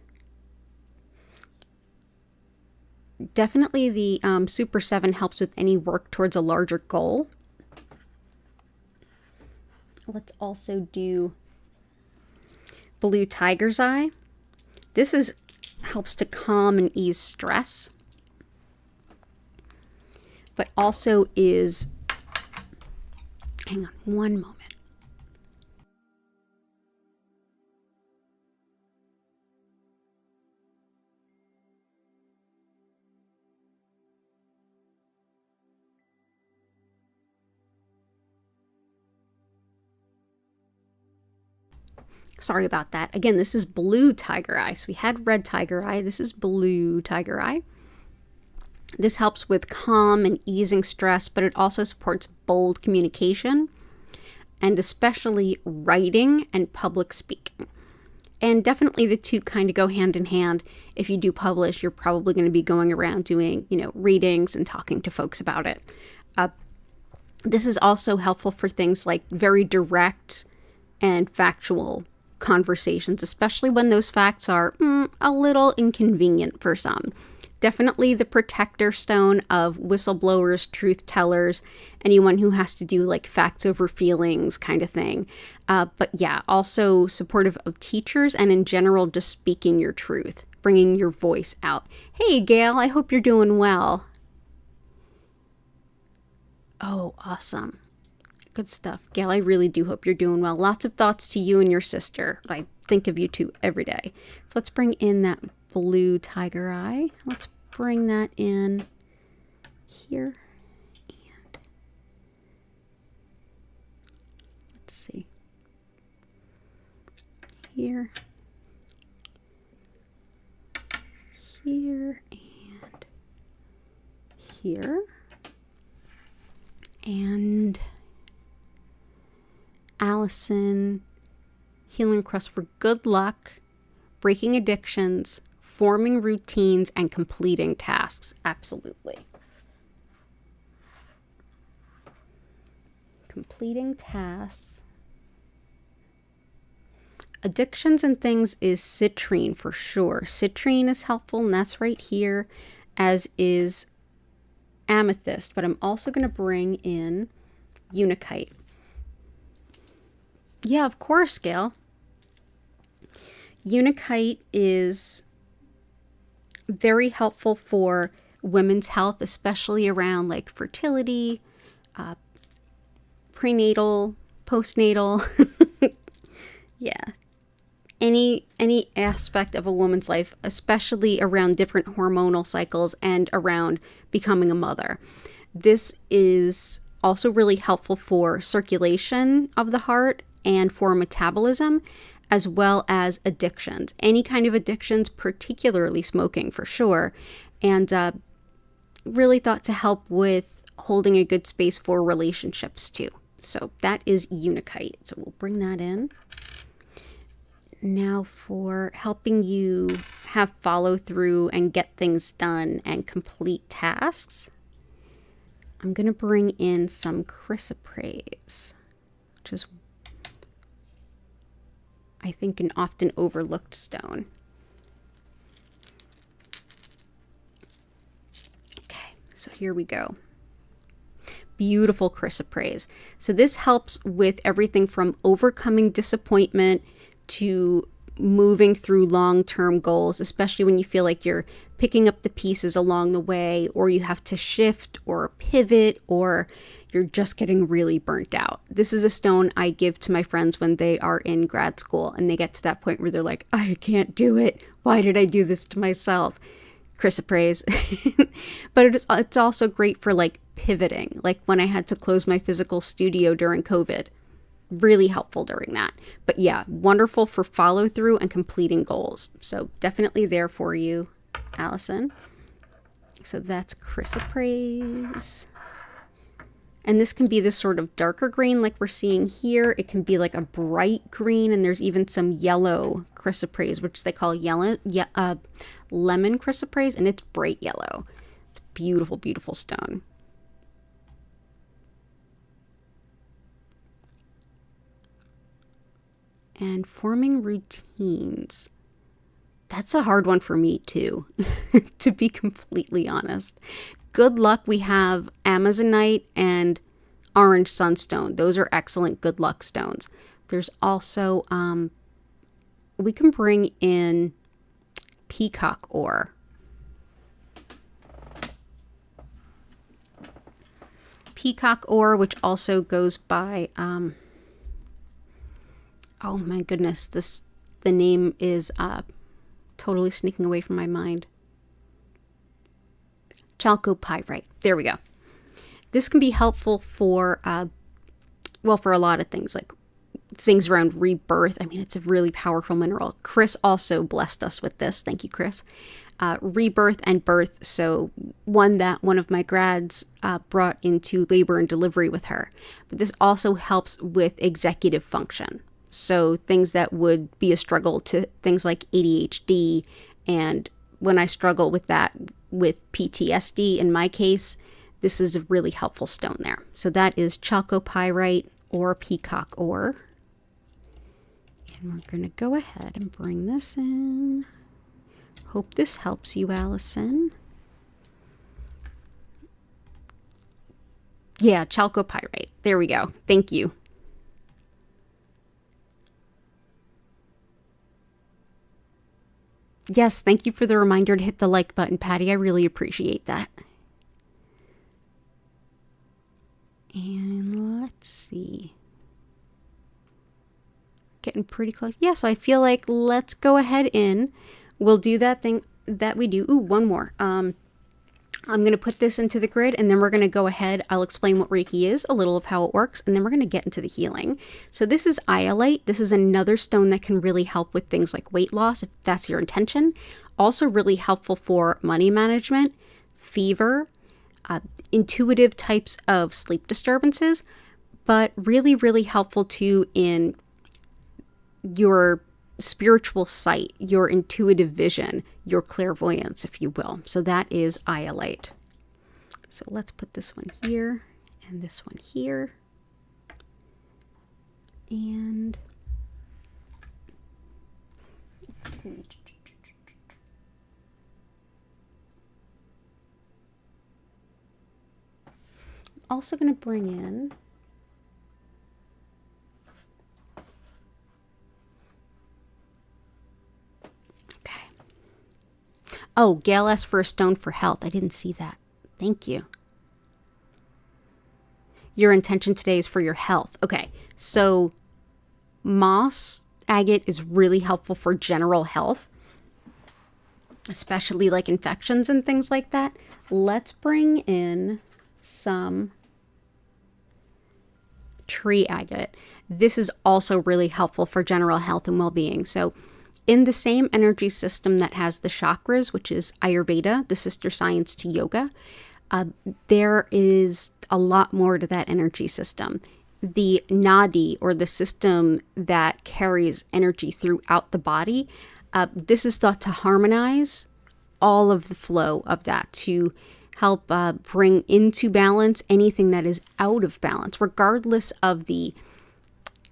Definitely the Super 7 helps with any work towards a larger goal. Let's also do Blue Tiger's Eye. This helps to calm and ease stress, but also is, hang on one moment. Sorry about that. Again, this is Blue Tiger Eye. So we had Red Tiger Eye. This is Blue Tiger Eye. This helps with calm and easing stress, but it also supports bold communication and especially writing and public speaking. And definitely the two kind of go hand in hand. If you do publish, you're probably going to be going around doing, readings and talking to folks about it. This is also helpful for things like very direct and factual conversations, especially when those facts are a little inconvenient for some. Definitely the protector stone of whistleblowers, truth tellers, anyone who has to do like facts over feelings kind of thing. But yeah, also supportive of teachers and in general just speaking your truth, bringing your voice out. Hey Gail, I hope you're doing well. Oh, awesome. Good stuff. Gail, I really do hope you're doing well. Lots of thoughts to you and your sister. I think of you two every day. So let's bring in that Blue Tiger Eye. Let's bring that in here. And let's see. Here. Here. And here. And Allison, Healing Crust for good luck, breaking addictions, forming routines, and completing tasks. Absolutely. Completing tasks. Addictions and things is citrine for sure. Citrine is helpful, and that's right here, as is amethyst. But I'm also going to bring in unakite. Yeah, of course, Gail. Unakite is very helpful for women's health, especially around like fertility, prenatal, postnatal. Yeah. Any aspect of a woman's life, especially around different hormonal cycles and around becoming a mother. This is also really helpful for circulation of the heart and for metabolism, as well as addictions. Any kind of addictions, particularly smoking for sure, and really thought to help with holding a good space for relationships too. So that is unakite. So we'll bring that in. Now for helping you have follow through and get things done and complete tasks, I'm going to bring in some chrysoprase, which is, I think, an often overlooked stone. So here we go. Beautiful chrysoprase. So this helps with everything from overcoming disappointment to moving through long-term goals, especially when you feel like you're picking up the pieces along the way, or you have to shift or pivot, or you're just getting really burnt out. This is a stone I give to my friends when they are in grad school and they get to that point where they're like, I can't do it. Why did I do this to myself? Chrysoprase. But it's also great for like pivoting, like when I had to close my physical studio during COVID. Really helpful during that. But yeah, wonderful for follow through and completing goals. So definitely there for you, Allison. So that's chrysoprase. And this can be this sort of darker green like we're seeing here. It can be like a bright green, and there's even some yellow chrysoprase, which they call lemon chrysoprase, and it's bright yellow. It's a beautiful, beautiful stone. And forming routines. That's a hard one for me too, to be completely honest. Good luck, we have Amazonite and orange sunstone. Those are excellent good luck stones. There's also, we can bring in peacock ore. Peacock ore, which also goes by, oh my goodness, the name is totally sneaking away from my mind. Chalcopyrite. There we go. This can be helpful for, for a lot of things, like things around rebirth. I mean, it's a really powerful mineral. Chris also blessed us with this. Thank you, Chris. Rebirth and birth. So one that one of my grads brought into labor and delivery with her. But this also helps with executive function. So things that would be a struggle to things like ADHD, and when I struggle with that with PTSD in my case, this is a really helpful stone there. So that is chalcopyrite or peacock ore. And we're going to go ahead and bring this in. Hope this helps you, Allison. Yeah, chalcopyrite. There we go. Thank you. Yes, thank you for the reminder to hit the like button, Patty. I really appreciate that. And let's see. Getting pretty close. Yeah, so I feel like let's go ahead in. We'll do that thing that we do. Ooh, one more. I'm going to put this into the grid, and then we're going to go ahead. I'll explain what Reiki is, a little of how it works, and then we're going to get into the healing. So this is iolite. This is another stone that can really help with things like weight loss, if that's your intention. Also really helpful for money management, fever, intuitive types of sleep disturbances, but really, really helpful too in your spiritual sight, your intuitive vision, your clairvoyance, if you will. So that is iolite. So let's put this one here and this one here. And let's see. I'm also going to bring in oh, Gail asked for a stone for health. I didn't see that. Thank you. Your intention today is for your health. Okay, so moss agate is really helpful for general health, especially like infections and things like that. Let's bring in some tree agate. This is also really helpful for general health and well-being. So in the same energy system that has the chakras, which is Ayurveda, the sister science to yoga, there is a lot more to that energy system. The nadi, or the system that carries energy throughout the body, this is thought to harmonize all of the flow of that, to help bring into balance anything that is out of balance, regardless of the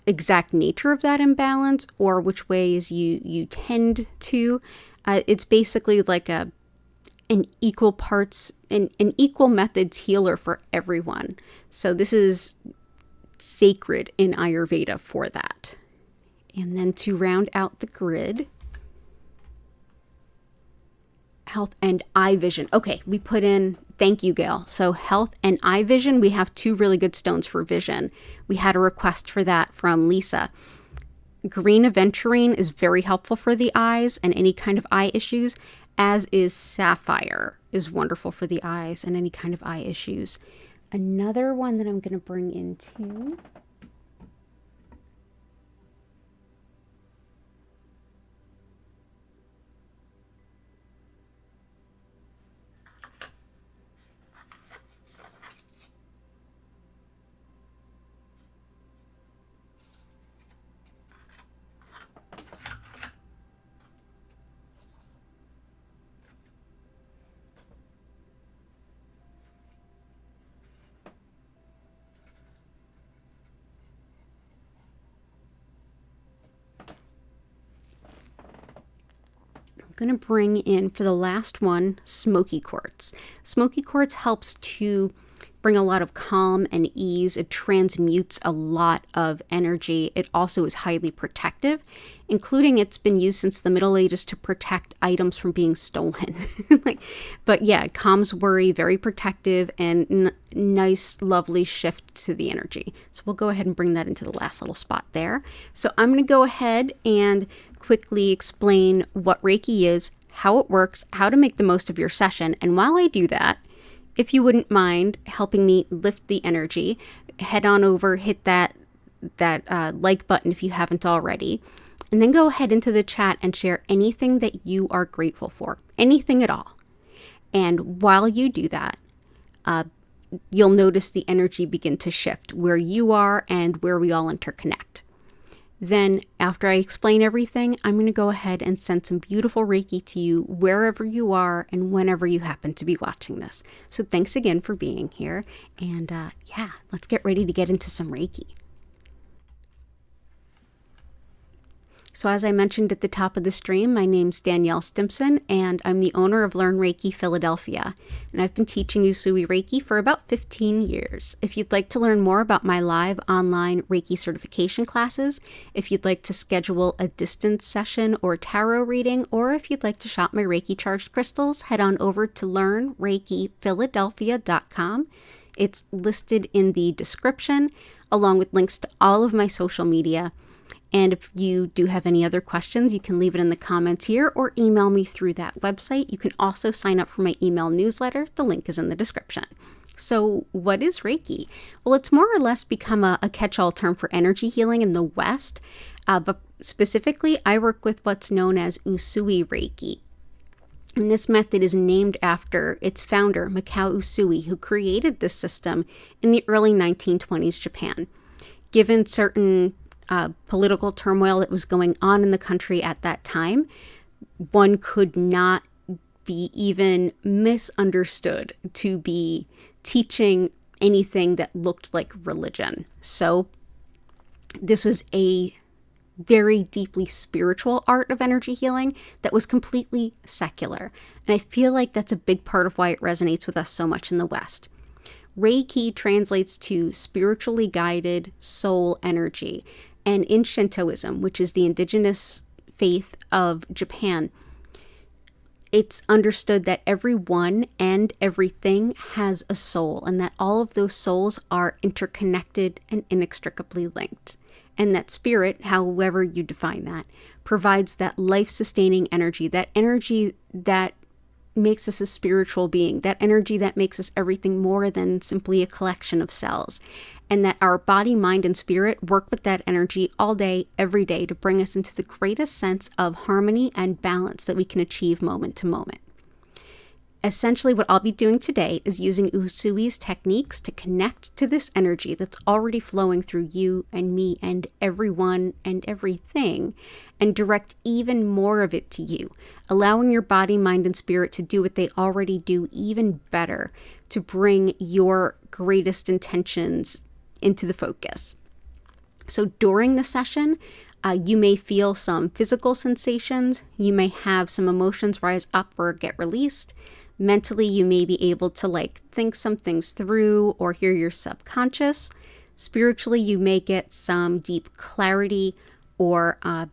exact nature of that imbalance or which ways you tend to. It's basically like an equal parts and an equal methods healer for everyone. So this is sacred in Ayurveda for that. And then to round out the grid, health and eye vision. Okay, we put in, thank you, Gail. So health and eye vision, we have 2 really good stones for vision. We had a request for that from Lisa. Green aventurine is very helpful for the eyes and any kind of eye issues, as is sapphire is wonderful for the eyes and any kind of eye issues. Another one that I'm going to bring in too. Going to bring in for the last one smoky quartz. Smoky quartz helps to bring a lot of calm and ease. It transmutes a lot of energy. It also is highly protective, including it's been used since the Middle Ages to protect items from being stolen. But yeah, it calms worry, very protective, and nice, lovely shift to the energy. So we'll go ahead and bring that into the last little spot there. So I'm going to go ahead and quickly explain what Reiki is, how it works, how to make the most of your session. And while I do that, if you wouldn't mind helping me lift the energy, head on over, hit that like button if you haven't already, and then go ahead into the chat and share anything that you are grateful for, anything at all. And while you do that, you'll notice the energy begin to shift where you are and where we all interconnect. Then after I explain everything, I'm going to go ahead and send some beautiful Reiki to you wherever you are and whenever you happen to be watching this. So thanks again for being here. And yeah, let's get ready to get into some Reiki. So as I mentioned at the top of the stream, my name's Danielle Stimpson, and I'm the owner of Learn Reiki Philadelphia. And I've been teaching Usui Reiki for about 15 years. If you'd like to learn more about my live online Reiki certification classes, if you'd like to schedule a distance session or tarot reading, or if you'd like to shop my Reiki charged crystals, head on over to learnreikiphiladelphia.com. It's listed in the description, along with links to all of my social media. And if you do have any other questions, you can leave it in the comments here or email me through that website. You can also sign up for my email newsletter. The link is in the description. So what is Reiki? Well, it's more or less become a catch-all term for energy healing in the West. But specifically, I work with what's known as Usui Reiki. And this method is named after its founder, Mikao Usui, who created this system in the early 1920s Japan. Given certain political turmoil that was going on in the country at that time, one could not be even misunderstood to be teaching anything that looked like religion. So this was a very deeply spiritual art of energy healing that was completely secular. And I feel like that's a big part of why it resonates with us so much in the West. Reiki translates to spiritually guided soul energy. And in Shintoism, which is the indigenous faith of Japan, it's understood that everyone and everything has a soul, and that all of those souls are interconnected and inextricably linked. And that spirit, however you define that, provides that life-sustaining energy that makes us a spiritual being, that energy that makes us everything more than simply a collection of cells. And that our body, mind, and spirit work with that energy all day, every day, to bring us into the greatest sense of harmony and balance that we can achieve moment to moment. Essentially, what I'll be doing today is using Usui's techniques to connect to this energy that's already flowing through you and me and everyone and everything, and direct even more of it to you, allowing your body, mind, and spirit to do what they already do even better, to bring your greatest intentions into the focus. So during the session, you may feel some physical sensations. You may have some emotions rise up or get released. Mentally, you may be able to like think some things through or hear your subconscious. Spiritually, you may get some deep clarity or an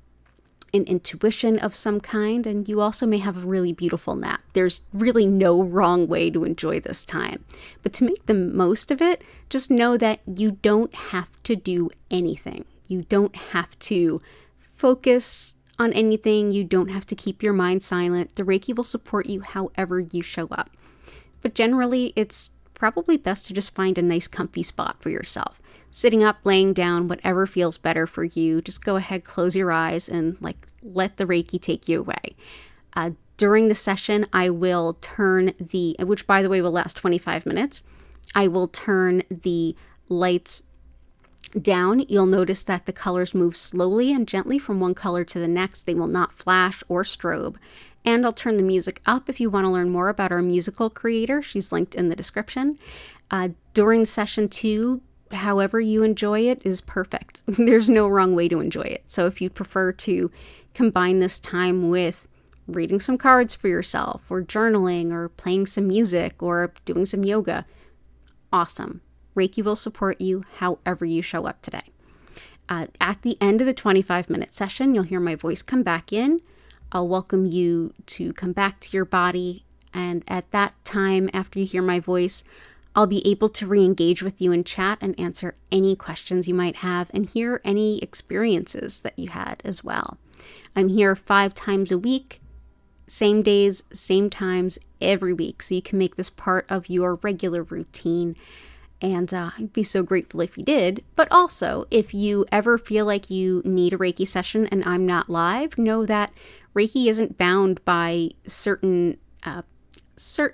intuition of some kind, and you also may have a really beautiful nap. There's really no wrong way to enjoy this time. But to make the most of it, just know that you don't have to do anything. You don't have to focus on anything. You don't have to keep your mind silent. The Reiki will support you however you show up. But generally, it's probably best to just find a nice comfy spot for yourself. Sitting up, laying down, whatever feels better for you. Just go ahead, close your eyes, and like let the Reiki take you away. During the session, I will turn which by the way will last 25 minutes. I will turn the lights down. You'll notice that the colors move slowly and gently from one color to the next. They will not flash or strobe. And I'll turn the music up if you want to learn more about our musical creator. She's linked in the description. During session 2, however you enjoy it is perfect. There's no wrong way to enjoy it. So if you prefer to combine this time with reading some cards for yourself or journaling or playing some music or doing some yoga, awesome. Reiki will support you however you show up today. At the end of the 25-minute session, you'll hear my voice come back in. I'll welcome you to come back to your body. And at that time, after you hear my voice, I'll be able to re-engage with you in chat and answer any questions you might have and hear any experiences that you had as well. I'm here 5 times a week, same days, same times, every week. So you can make this part of your regular routine. And I'd be so grateful if you did. But also, if you ever feel like you need a Reiki session and I'm not live, know that Reiki isn't bound by certain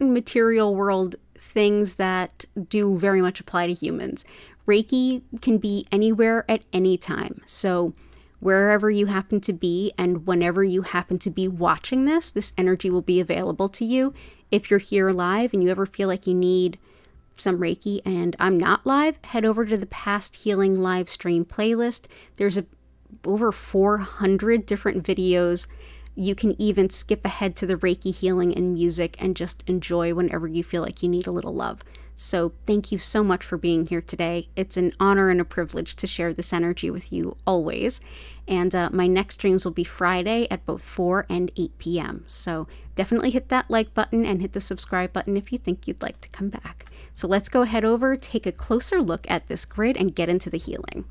material world things that do very much apply to humans. Reiki can be anywhere at any time. So wherever you happen to be and whenever you happen to be watching this energy will be available to you. If you're here live and you ever feel like you need some Reiki and I'm not live, head over to the past healing live stream playlist. There's over 400 different videos. You can even skip ahead to the Reiki healing and music and just enjoy whenever you feel like you need a little love. So thank you so much for being here today. It's an honor and a privilege to share this energy with you always. And my next streams will be Friday at both 4 and 8 p.m. So definitely hit that like button and hit the subscribe button if you think you'd like to come back. So let's go ahead over, take a closer look at this grid and get into the healing.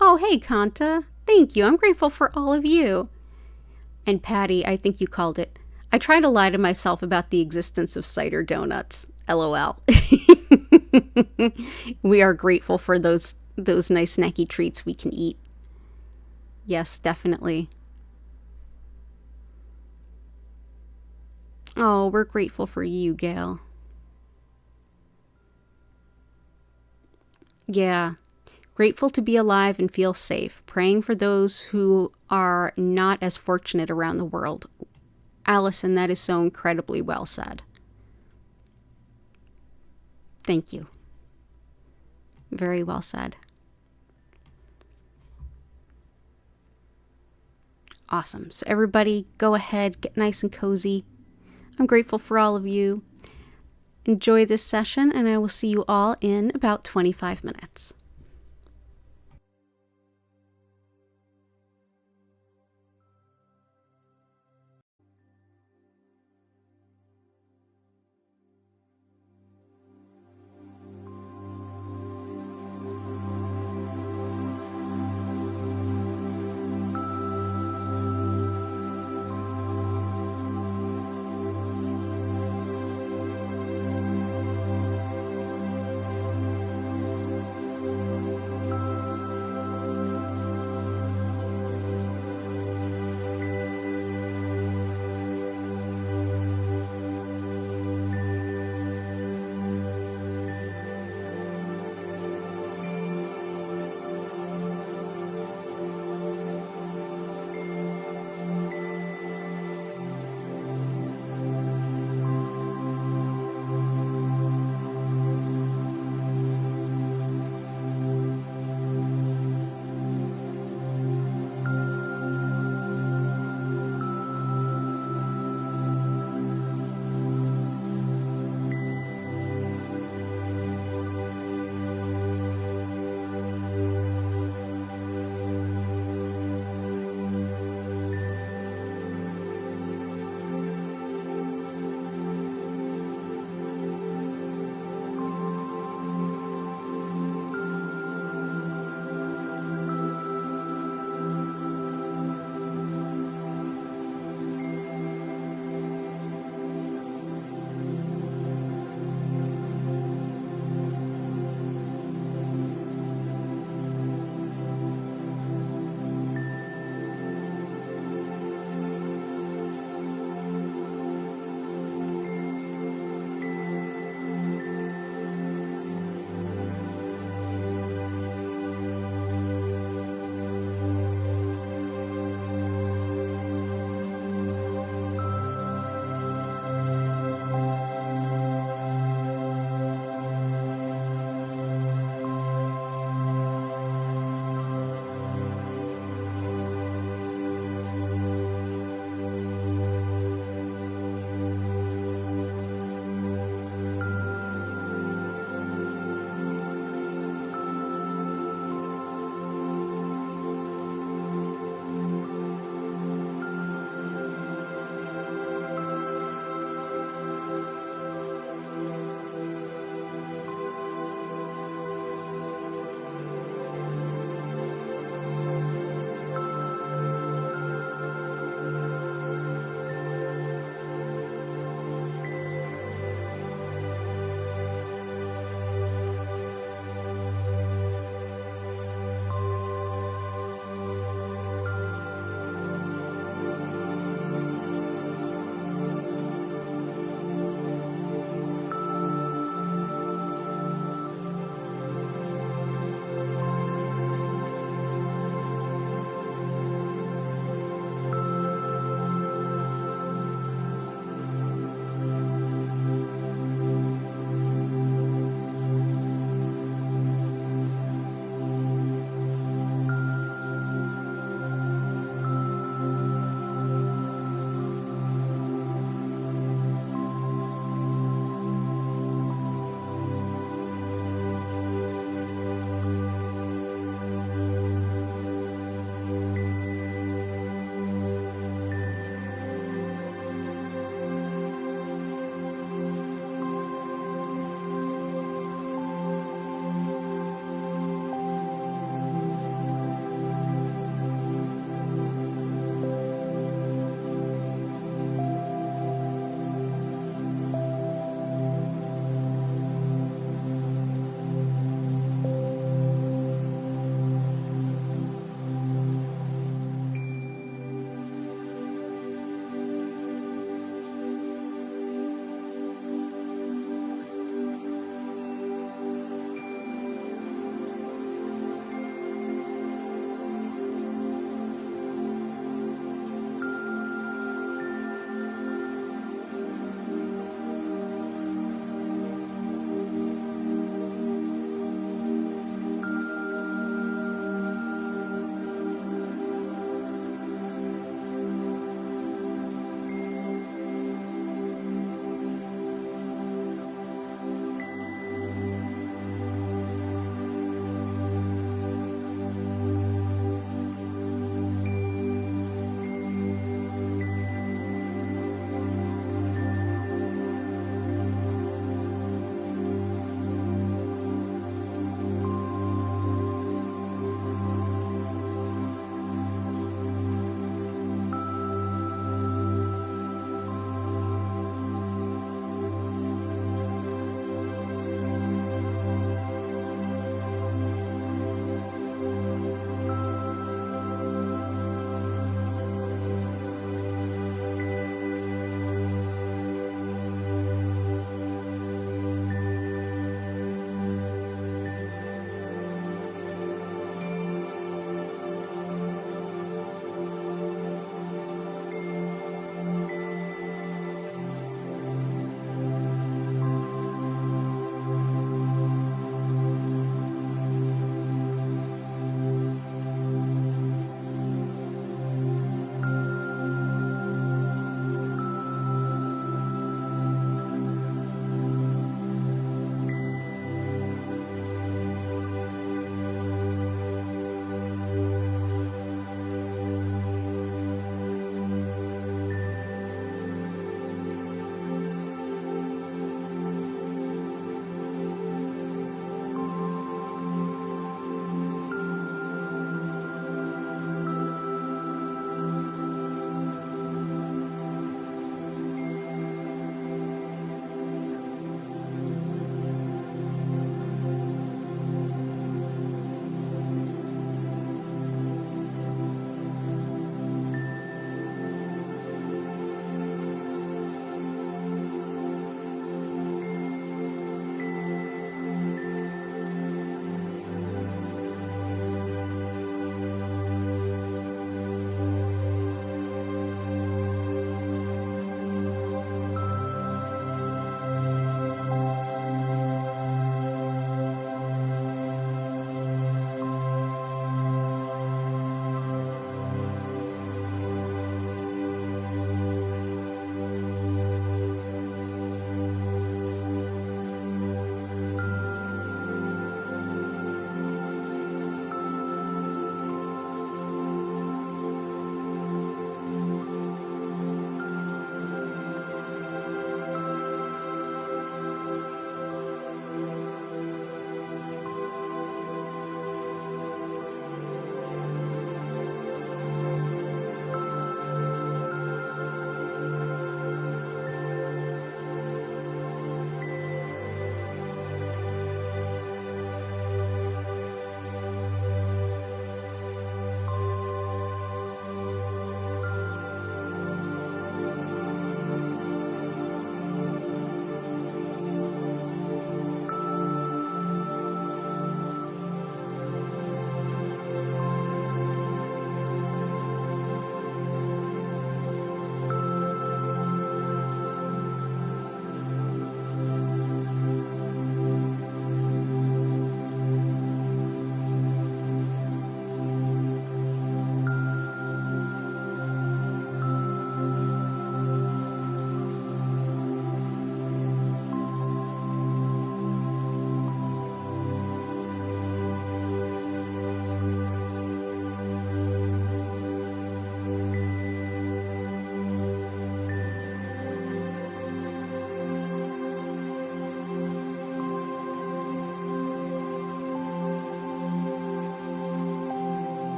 Oh, hey, Kanta. Thank you. I'm grateful for all of you. And Patty, I think you called it. I try to lie to myself about the existence of cider donuts. LOL. We are grateful for those nice snacky treats we can eat. Yes, definitely. Oh, we're grateful for you, Gail. Yeah. Grateful to be alive and feel safe. Praying for those who are not as fortunate around the world. Allison, that is so incredibly well said. Thank you. Very well said. Awesome. So everybody go ahead, get nice and cozy. I'm grateful for all of you. Enjoy this session, and I will see you all in about 25 minutes.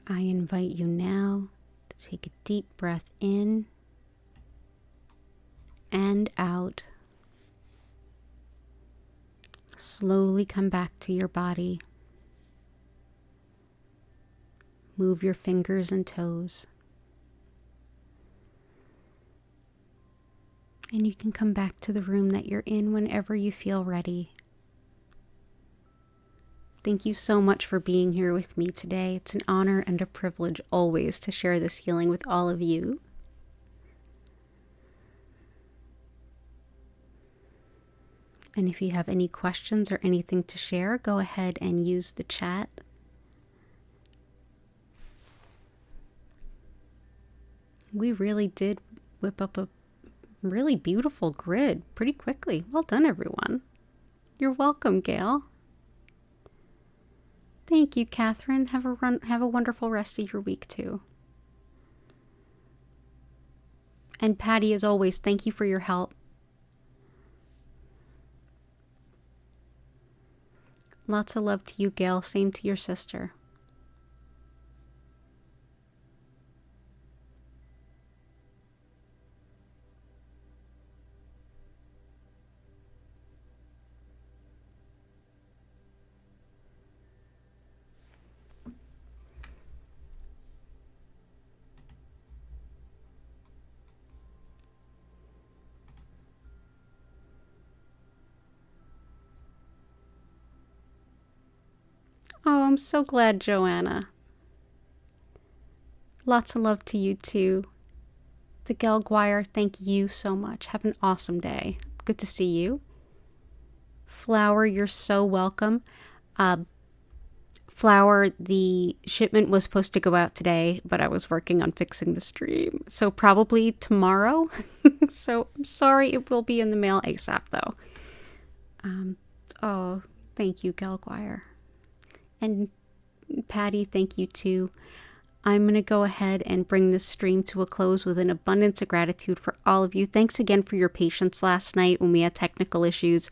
I invite you now to take a deep breath in and out. Slowly come back to your body. Move your fingers and toes. And you can come back to the room that you're in whenever you feel ready. Thank you so much for being here with me today. It's an honor and a privilege always to share this healing with all of you. And if you have any questions or anything to share, go ahead and use the chat. We really did whip up a really beautiful grid pretty quickly. Well done, everyone. You're welcome, Gail. Thank you, Catherine. Have a wonderful rest of your week, too. And Patty, as always, thank you for your help. Lots of love to you, Gail. Same to your sister. Oh, I'm so glad, Joanna. Lots of love to you, too. The Gelguire, thank you so much. Have an awesome day. Good to see you. Flower, you're so welcome. Flower, the shipment was supposed to go out today, but I was working on fixing the stream. So probably tomorrow. So I'm sorry, it will be in the mail ASAP, though. Oh, thank you, Gelguire. And Patty, thank you too. I'm going to go ahead and bring this stream to a close with an abundance of gratitude for all of you. Thanks again for your patience last night when we had technical issues.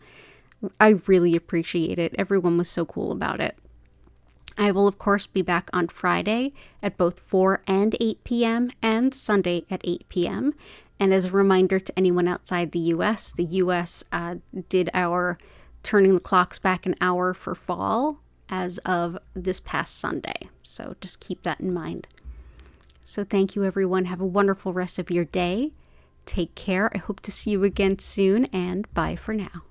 I really appreciate it. Everyone was so cool about it. I will, of course, be back on Friday at both 4 and 8 p.m. and Sunday at 8 p.m. And as a reminder to anyone outside the U.S., did our turning the clocks back an hour for fall as of this past Sunday. So just keep that in mind. So thank you, everyone. Have a wonderful rest of your day. Take care. I hope to see you again soon, and bye for now.